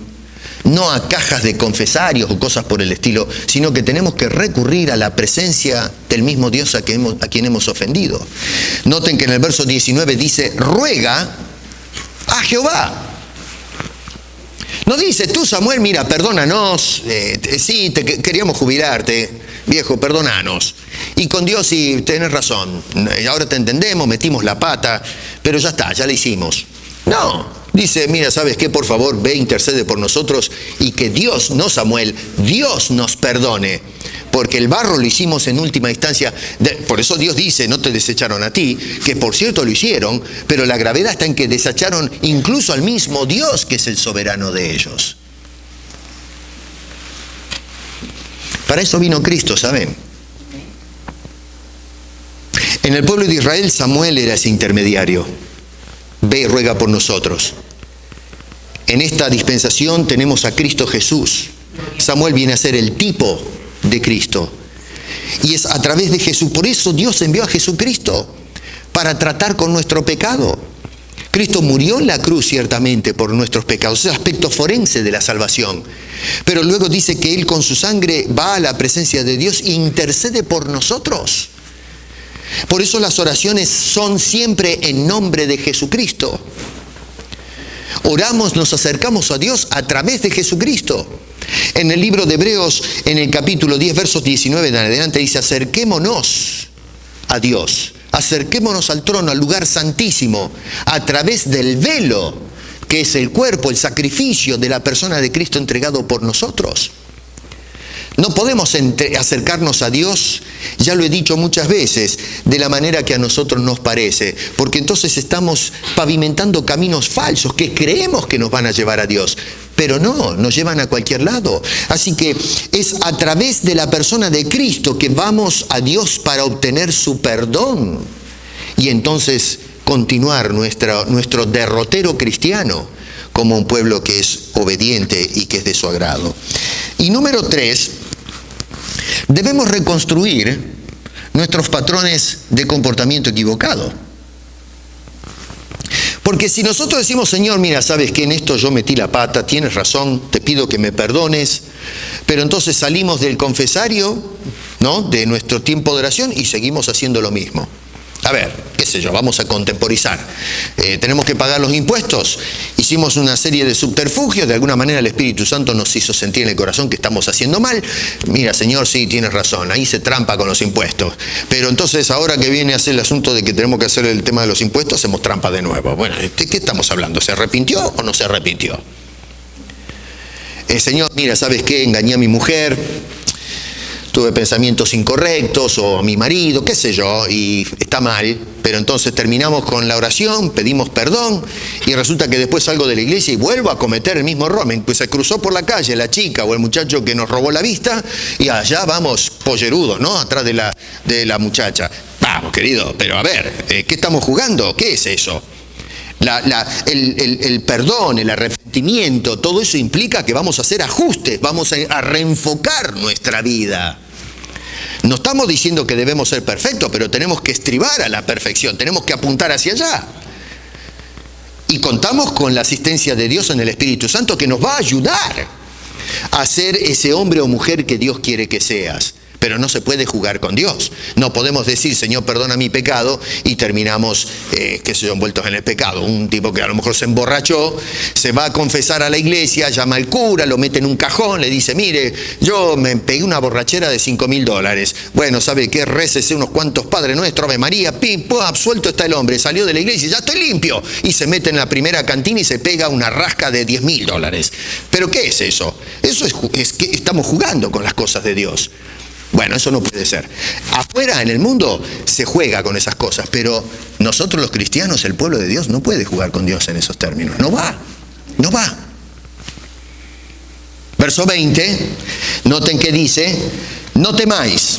no a cajas de confesarios o cosas por el estilo, sino que tenemos que recurrir a la presencia del mismo Dios a quien hemos ofendido. Noten que en el verso 19 dice, ruega a Jehová. No dice, tú Samuel, mira, perdónanos, sí, queríamos jubilarte, viejo, perdónanos. Y con Dios sí, tenés razón, ahora te entendemos, metimos la pata, pero ya está, ya la hicimos. No, dice, mira, ¿sabes qué? Por favor, ve, intercede por nosotros y que Dios, no Samuel, Dios nos perdone. Porque el barro lo hicimos en última instancia. Por eso Dios dice, no te desecharon a ti, que por cierto lo hicieron, pero la gravedad está en que desecharon incluso al mismo Dios, que es el soberano de ellos. Para eso vino Cristo, ¿saben? En el pueblo de Israel, Samuel era ese intermediario. Ve y ruega por nosotros. En esta dispensación tenemos a Cristo Jesús. Samuel viene a ser el tipo de Cristo. Y es a través de Jesús. Por eso Dios envió a Jesucristo para tratar con nuestro pecado. Cristo murió en la cruz ciertamente por nuestros pecados. Es el aspecto forense de la salvación. Pero luego dice que Él con su sangre va a la presencia de Dios e intercede por nosotros. Por eso las oraciones son siempre en nombre de Jesucristo. Oramos, nos acercamos a Dios a través de Jesucristo. En el libro de Hebreos, en el capítulo 10, versos 19 en adelante, dice: acerquémonos a Dios, acerquémonos al trono, al lugar santísimo, a través del velo, que es el cuerpo, el sacrificio de la persona de Cristo entregado por nosotros. No podemos acercarnos a Dios, ya lo he dicho muchas veces, de la manera que a nosotros nos parece, porque entonces estamos pavimentando caminos falsos que creemos que nos van a llevar a Dios, pero no, nos llevan a cualquier lado. Así que es a través de la persona de Cristo que vamos a Dios para obtener su perdón y entonces continuar nuestro derrotero cristiano como un pueblo que es obediente y que es de su agrado. Y número 3, debemos reconstruir nuestros patrones de comportamiento equivocado. Porque si nosotros decimos: Señor, mira, sabes que en esto yo metí la pata, tienes razón, te pido que me perdones, pero entonces salimos del confesario, ¿no?, de nuestro tiempo de oración y seguimos haciendo lo mismo. A ver, qué sé yo, vamos a contemporizar. Tenemos que pagar los impuestos. Hicimos una serie de subterfugios. De alguna manera el Espíritu Santo nos hizo sentir en el corazón que estamos haciendo mal. Mira, Señor, sí, tienes razón. Ahí se trampa con los impuestos. Pero entonces ahora que viene a ser el asunto de que tenemos que hacer el tema de los impuestos, hacemos trampa de nuevo. Bueno, ¿de qué estamos hablando? ¿Se arrepintió o no se arrepintió? Señor, mira, ¿sabes qué? Engañé a mi mujer. Tuve pensamientos incorrectos, o a mi marido, qué sé yo, y está mal, pero entonces terminamos con la oración, pedimos perdón, y resulta que después salgo de la iglesia y vuelvo a cometer el mismo error. Pues se cruzó por la calle la chica o el muchacho que nos robó la vista, y allá vamos pollerudos, ¿no?, atrás de la muchacha. Vamos, querido, pero a ver, ¿qué estamos jugando? ¿Qué es eso? El perdón, el arrepentimiento, todo eso implica que vamos a hacer ajustes, vamos a reenfocar nuestra vida. No estamos diciendo que debemos ser perfectos, pero tenemos que estribar a la perfección, tenemos que apuntar hacia allá. Y contamos con la asistencia de Dios en el Espíritu Santo, que nos va a ayudar a ser ese hombre o mujer que Dios quiere que seas. Pero no se puede jugar con Dios. No podemos decir: Señor, perdona mi pecado, y terminamos, envueltos en el pecado. Un tipo que a lo mejor se emborrachó, se va a confesar a la iglesia, llama al cura, lo mete en un cajón, le dice: mire, yo me pegué una borrachera de $5,000. Bueno, ¿sabe qué? Récese unos cuantos Padre Nuestro, Ave María, pim, pum, absuelto está el hombre. Salió de la iglesia y ya estoy limpio. Y se mete en la primera cantina y se pega una rasca de $10,000. ¿Pero qué es eso? Eso es que estamos jugando con las cosas de Dios. Bueno, eso no puede ser. Afuera, en el mundo, se juega con esas cosas, pero nosotros los cristianos, el pueblo de Dios, no puede jugar con Dios en esos términos. No va. Verso 20, noten que dice: no temáis.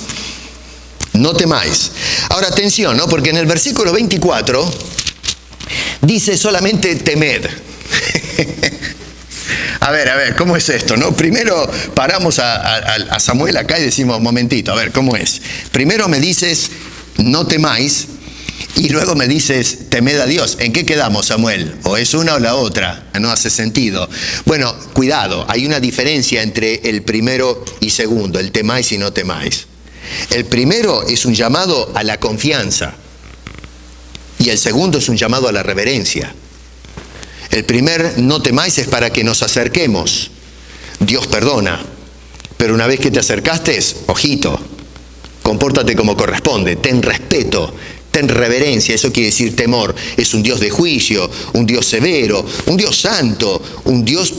No temáis. Ahora atención, ¿no? Porque en el versículo 24 dice solamente temed. A ver, ¿cómo es esto, no? Primero paramos a Samuel acá y decimos: momentito, a ver, ¿cómo es? Primero me dices: no temáis, y luego me dices: temed a Dios. ¿En qué quedamos, Samuel? ¿O es una o la otra? No hace sentido. Bueno, cuidado, hay una diferencia entre el primero y segundo, el temáis y no temáis. El primero es un llamado a la confianza, y el segundo es un llamado a la reverencia. El primer no temáis es para que nos acerquemos. Dios perdona, pero una vez que te acercaste, ojito, compórtate como corresponde, ten respeto, ten reverencia. Eso quiere decir temor. Es un Dios de juicio, un Dios severo, un Dios santo, un Dios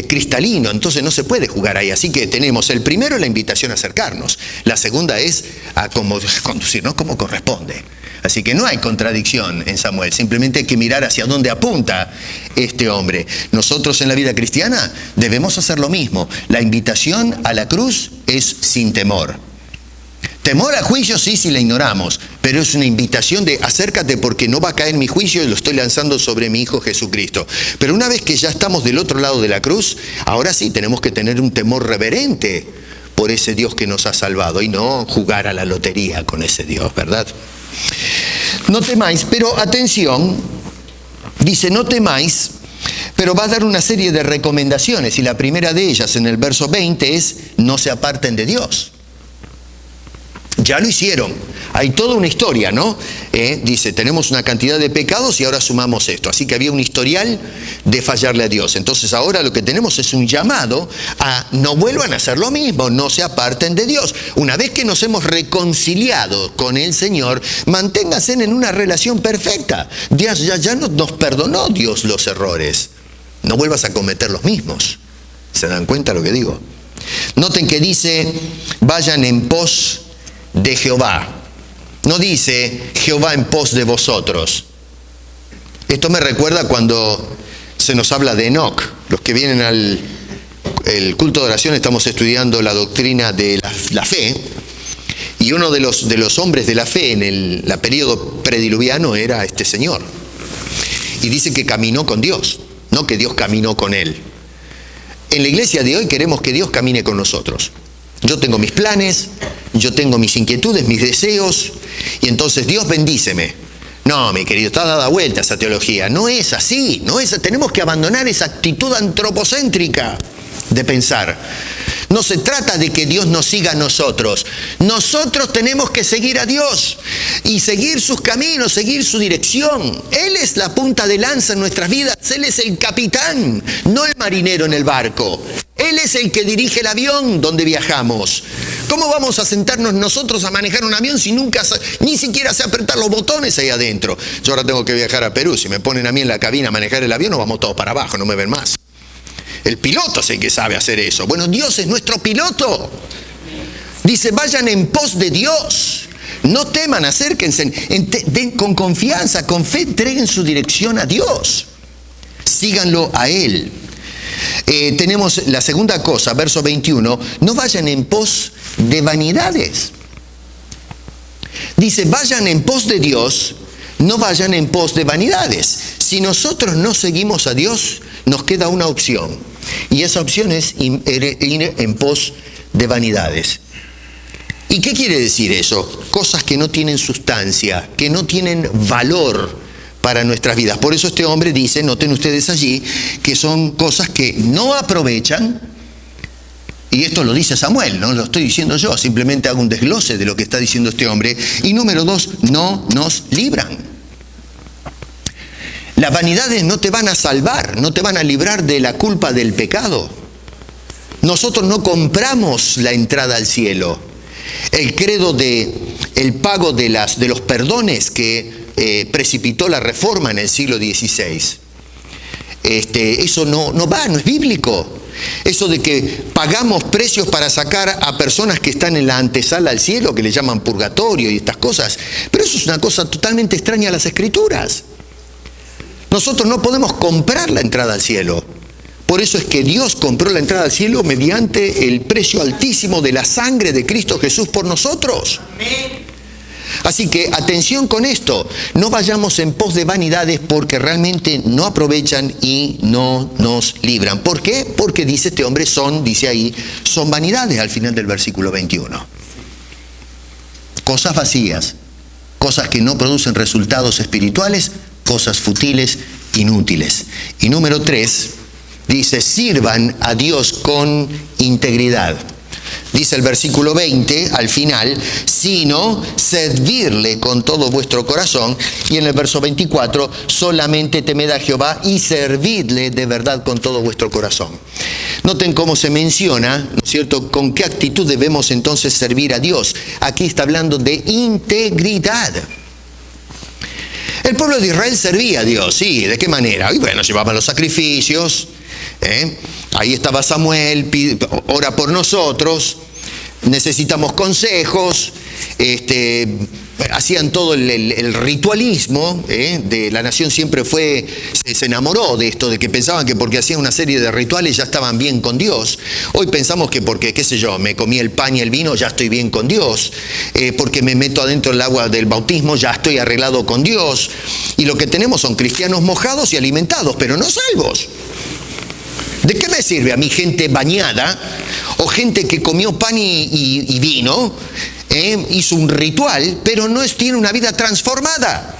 cristalino. Entonces no se puede jugar ahí. Así que tenemos el primero, la invitación a acercarnos. La segunda es a conducirnos como corresponde. Así que no hay contradicción en Samuel, simplemente hay que mirar hacia dónde apunta este hombre. Nosotros en la vida cristiana debemos hacer lo mismo. La invitación a la cruz es sin temor. Temor a juicio sí, si la ignoramos, pero es una invitación de acércate porque no va a caer mi juicio y lo estoy lanzando sobre mi Hijo Jesucristo. Pero una vez que ya estamos del otro lado de la cruz, ahora sí tenemos que tener un temor reverente por ese Dios que nos ha salvado y no jugar a la lotería con ese Dios, ¿verdad? No temáis, pero atención, dice no temáis, pero va a dar una serie de recomendaciones, y la primera de ellas en el verso 20 es: no se aparten de Dios. Ya lo hicieron. Hay toda una historia, ¿no? Dice, tenemos una cantidad de pecados y ahora sumamos esto. Así que había un historial de fallarle a Dios. Entonces ahora lo que tenemos es un llamado a no vuelvan a hacer lo mismo, no se aparten de Dios. Una vez que nos hemos reconciliado con el Señor, manténganse en una relación perfecta. Dios ya nos perdonó Dios los errores. No vuelvas a cometer los mismos. ¿Se dan cuenta lo que digo? Noten que dice, vayan en pos de Jehová. No dice Jehová en pos de vosotros. Esto me recuerda cuando se nos habla de Enoc. Los que vienen al culto de oración estamos estudiando la doctrina de la fe. Y uno de los hombres de la fe en el periodo prediluviano era este señor. Y dice que caminó con Dios, no que Dios caminó con él. En la iglesia de hoy queremos que Dios camine con nosotros. Yo tengo mis planes, yo tengo mis inquietudes, mis deseos, y entonces Dios bendíceme. No, mi querido, está dada vuelta esa teología. No es así, tenemos que abandonar esa actitud antropocéntrica de pensar. No se trata de que Dios nos siga a nosotros. Nosotros tenemos que seguir a Dios y seguir sus caminos, seguir su dirección. Él es la punta de lanza en nuestras vidas. Él es el capitán, no el marinero en el barco. Él es el que dirige el avión donde viajamos. ¿Cómo vamos a sentarnos nosotros a manejar un avión si ni siquiera sé apretar los botones ahí adentro? Yo ahora tengo que viajar a Perú. Si me ponen a mí en la cabina a manejar el avión, nos vamos todos para abajo, no me ven más. El piloto es el que sabe hacer eso. Bueno, Dios es nuestro piloto. Dice, vayan en pos de Dios. No teman, acérquense. Con confianza, con fe, entreguen su dirección a Dios. Síganlo a Él. Tenemos la segunda cosa, verso 21. No vayan en pos de vanidades. Dice, vayan en pos de Dios, no vayan en pos de vanidades. Si nosotros no seguimos a Dios, nos queda una opción. Y esa opción es ir en pos de vanidades. ¿Y qué quiere decir eso? Cosas que no tienen sustancia, que no tienen valor para nuestras vidas. Por eso este hombre dice, noten ustedes allí, que son cosas que no aprovechan. Y esto lo dice Samuel, no lo estoy diciendo yo, simplemente hago un desglose de lo que está diciendo este hombre. Y número 2, no nos libran. Las vanidades no te van a salvar, no te van a librar de la culpa del pecado. Nosotros no compramos la entrada al cielo. El credo el pago de los perdones que precipitó la reforma en el siglo XVI. Eso no es bíblico. Eso de que pagamos precios para sacar a personas que están en la antesala al cielo, que le llaman purgatorio y estas cosas. Pero eso es una cosa totalmente extraña a las Escrituras. Nosotros no podemos comprar la entrada al cielo. Por eso es que Dios compró la entrada al cielo mediante el precio altísimo de la sangre de Cristo Jesús por nosotros. Así que atención con esto. No vayamos en pos de vanidades porque realmente no aprovechan y no nos libran. ¿Por qué? Porque dice este hombre, dice ahí, son vanidades al final del versículo 21. Cosas vacías, cosas que no producen resultados espirituales, cosas futiles, inútiles. Y número 3, dice, sirvan a Dios con integridad. Dice el versículo 20, al final, sino servirle con todo vuestro corazón. Y en el verso 24, solamente temed a Jehová y servidle de verdad con todo vuestro corazón. Noten cómo se menciona, ¿no es cierto?, con qué actitud debemos entonces servir a Dios. Aquí está hablando de integridad. El pueblo de Israel servía a Dios, sí, ¿de qué manera? Y bueno, llevaban los sacrificios, ahí estaba Samuel, ora por nosotros, necesitamos consejos, hacían todo el ritualismo, de la nación siempre se enamoró de esto, de que pensaban que porque hacían una serie de rituales ya estaban bien con Dios. Hoy pensamos que porque, qué sé yo, me comí el pan y el vino ya estoy bien con Dios, porque me meto adentro del agua del bautismo ya estoy arreglado con Dios. Y lo que tenemos son cristianos mojados y alimentados, pero no salvos. ¿De qué me sirve a mí gente bañada o gente que comió pan y vino, hizo un ritual, pero no tiene una vida transformada?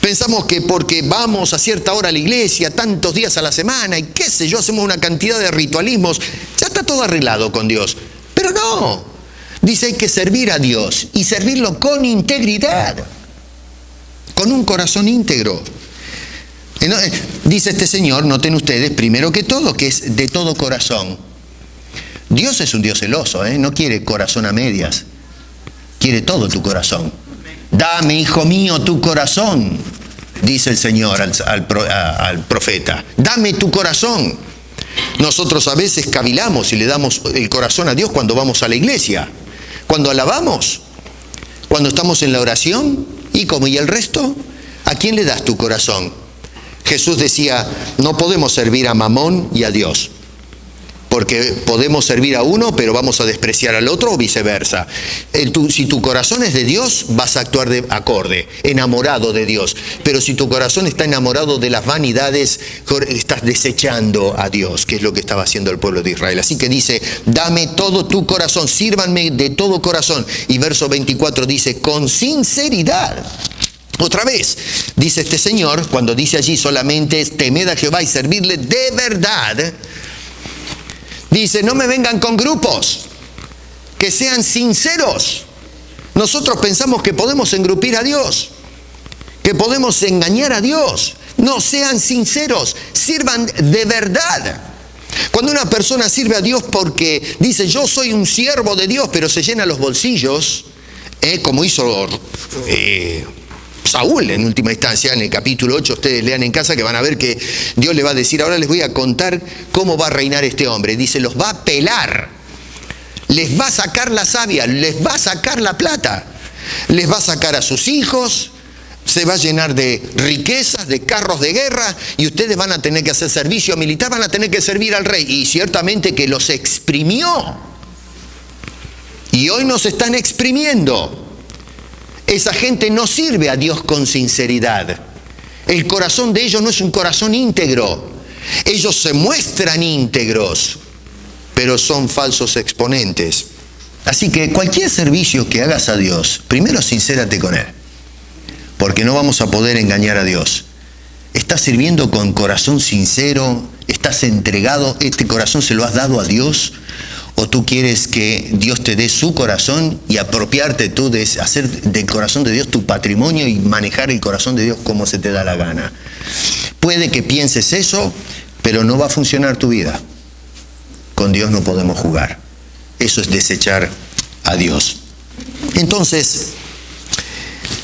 Pensamos que porque vamos a cierta hora a la iglesia, tantos días a la semana, y qué sé yo, hacemos una cantidad de ritualismos, ya está todo arreglado con Dios. Pero no. Dice, hay que servir a Dios y servirlo con integridad, con un corazón íntegro. Dice este Señor, noten ustedes, primero que todo, que es de todo corazón. Dios es un Dios celoso, no quiere corazón a medias, quiere todo tu corazón. Dame, hijo mío, tu corazón, dice el Señor al profeta. Dame tu corazón. Nosotros a veces cavilamos y le damos el corazón a Dios cuando vamos a la iglesia, cuando alabamos, cuando estamos en la oración. ¿Y cómo? ¿Y el resto? ¿A quién le das tu corazón? Jesús decía, no podemos servir a Mamón y a Dios, porque podemos servir a uno, pero vamos a despreciar al otro, o viceversa. Si tu corazón es de Dios, vas a actuar de acorde, enamorado de Dios. Pero si tu corazón está enamorado de las vanidades, estás desechando a Dios, que es lo que estaba haciendo el pueblo de Israel. Así que dice, dame todo tu corazón, sírvanme de todo corazón. Y verso 24 dice, con sinceridad. Otra vez, dice este Señor, cuando dice allí solamente, temed a Jehová y servirle de verdad. Dice, no me vengan con grupos, que sean sinceros. Nosotros pensamos que podemos engrupir a Dios, que podemos engañar a Dios. No, sean sinceros, sirvan de verdad. Cuando una persona sirve a Dios porque dice, yo soy un siervo de Dios, pero se llena los bolsillos, como hizo Saúl en última instancia, en el capítulo 8, ustedes lean en casa que van a ver que Dios le va a decir, ahora les voy a contar cómo va a reinar este hombre. Dice, los va a pelar, les va a sacar la savia, les va a sacar la plata, les va a sacar a sus hijos, se va a llenar de riquezas, de carros de guerra, y ustedes van a tener que hacer servicio militar, van a tener que servir al rey. Y ciertamente que los exprimió. Y hoy nos están exprimiendo. Esa gente no sirve a Dios con sinceridad. El corazón de ellos no es un corazón íntegro. Ellos se muestran íntegros, pero son falsos exponentes. Así que cualquier servicio que hagas a Dios, primero sincérate con Él, porque no vamos a poder engañar a Dios. ¿Estás sirviendo con corazón sincero? ¿Estás entregado? ¿Este corazón se lo has dado a Dios? ¿O tú quieres que Dios te dé su corazón y apropiarte tú de hacer del corazón de Dios tu patrimonio y manejar el corazón de Dios como se te da la gana? Puede que pienses eso, pero no va a funcionar tu vida. Con Dios no podemos jugar. Eso es desechar a Dios. Entonces,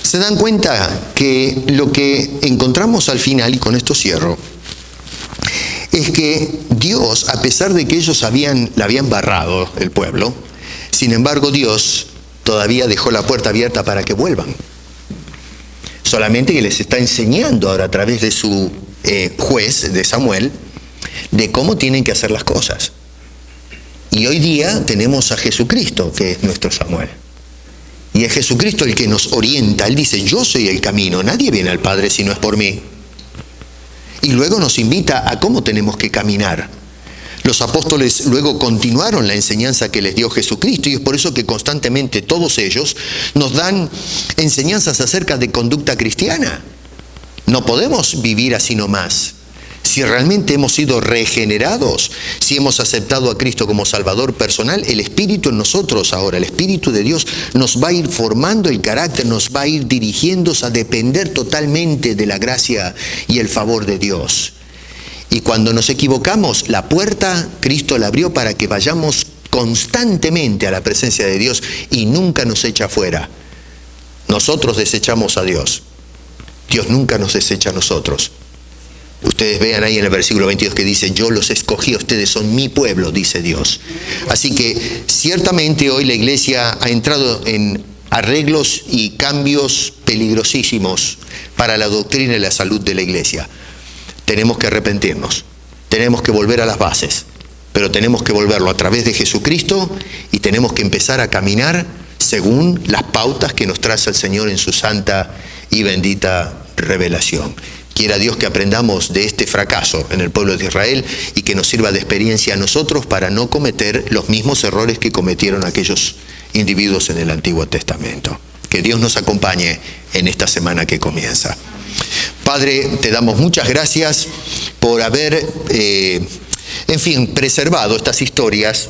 se dan cuenta que lo que encontramos al final, y con esto cierro, es que Dios, a pesar de que ellos la habían barrado, el pueblo, sin embargo Dios todavía dejó la puerta abierta para que vuelvan. Solamente que les está enseñando ahora a través de su juez, de Samuel, de cómo tienen que hacer las cosas. Y hoy día tenemos a Jesucristo, que es nuestro Samuel. Y es Jesucristo el que nos orienta. Él dice, yo soy el camino, nadie viene al Padre si no es por mí. Y luego nos invita a cómo tenemos que caminar. Los apóstoles luego continuaron la enseñanza que les dio Jesucristo, y es por eso que constantemente todos ellos nos dan enseñanzas acerca de conducta cristiana. No podemos vivir así nomás. Si realmente hemos sido regenerados, si hemos aceptado a Cristo como Salvador personal, el Espíritu en nosotros ahora, el Espíritu de Dios, nos va a ir formando el carácter, nos va a ir dirigiendo a depender totalmente de la gracia y el favor de Dios. Y cuando nos equivocamos, la puerta Cristo la abrió para que vayamos constantemente a la presencia de Dios y nunca nos echa fuera. Nosotros desechamos a Dios. Dios nunca nos desecha a nosotros. Ustedes vean ahí en el versículo 22 que dice, yo los escogí, ustedes son mi pueblo, dice Dios. Así que ciertamente hoy la iglesia ha entrado en arreglos y cambios peligrosísimos para la doctrina y la salud de la iglesia. Tenemos que arrepentirnos, tenemos que volver a las bases, pero tenemos que volverlo a través de Jesucristo y tenemos que empezar a caminar según las pautas que nos traza el Señor en su santa y bendita revelación. Quiera Dios que aprendamos de este fracaso en el pueblo de Israel y que nos sirva de experiencia a nosotros para no cometer los mismos errores que cometieron aquellos individuos en el Antiguo Testamento. Que Dios nos acompañe en esta semana que comienza. Padre, te damos muchas gracias por haber, preservado estas historias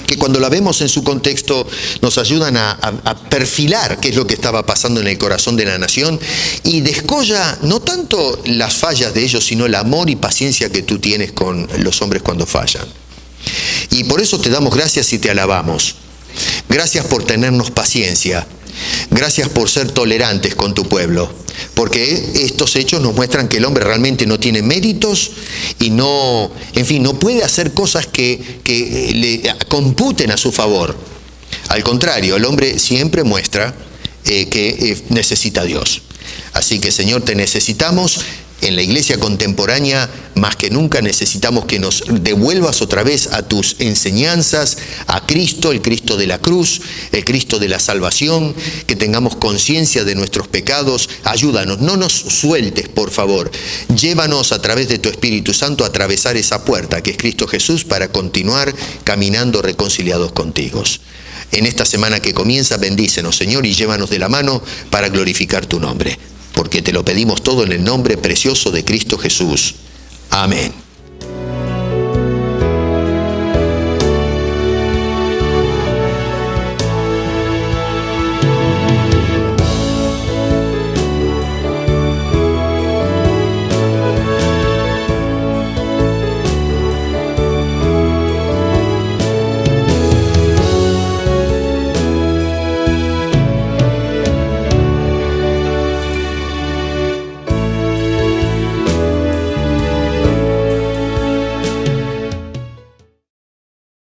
que cuando la vemos en su contexto nos ayudan a perfilar qué es lo que estaba pasando en el corazón de la nación y descolla no tanto las fallas de ellos, sino el amor y paciencia que tú tienes con los hombres cuando fallan. Y por eso te damos gracias y te alabamos. Gracias por tenernos paciencia. Gracias por ser tolerantes con tu pueblo, porque estos hechos nos muestran que el hombre realmente no tiene méritos y no puede hacer cosas que le computen a su favor. Al contrario, el hombre siempre muestra que necesita a Dios. Así que, Señor, te necesitamos. En la iglesia contemporánea, más que nunca, necesitamos que nos devuelvas otra vez a tus enseñanzas, a Cristo, el Cristo de la cruz, el Cristo de la salvación, que tengamos conciencia de nuestros pecados. Ayúdanos, no nos sueltes, por favor. Llévanos a través de tu Espíritu Santo a atravesar esa puerta que es Cristo Jesús para continuar caminando reconciliados contigo. En esta semana que comienza, bendícenos, Señor, y llévanos de la mano para glorificar tu nombre. Porque te lo pedimos todo en el nombre precioso de Cristo Jesús. Amén.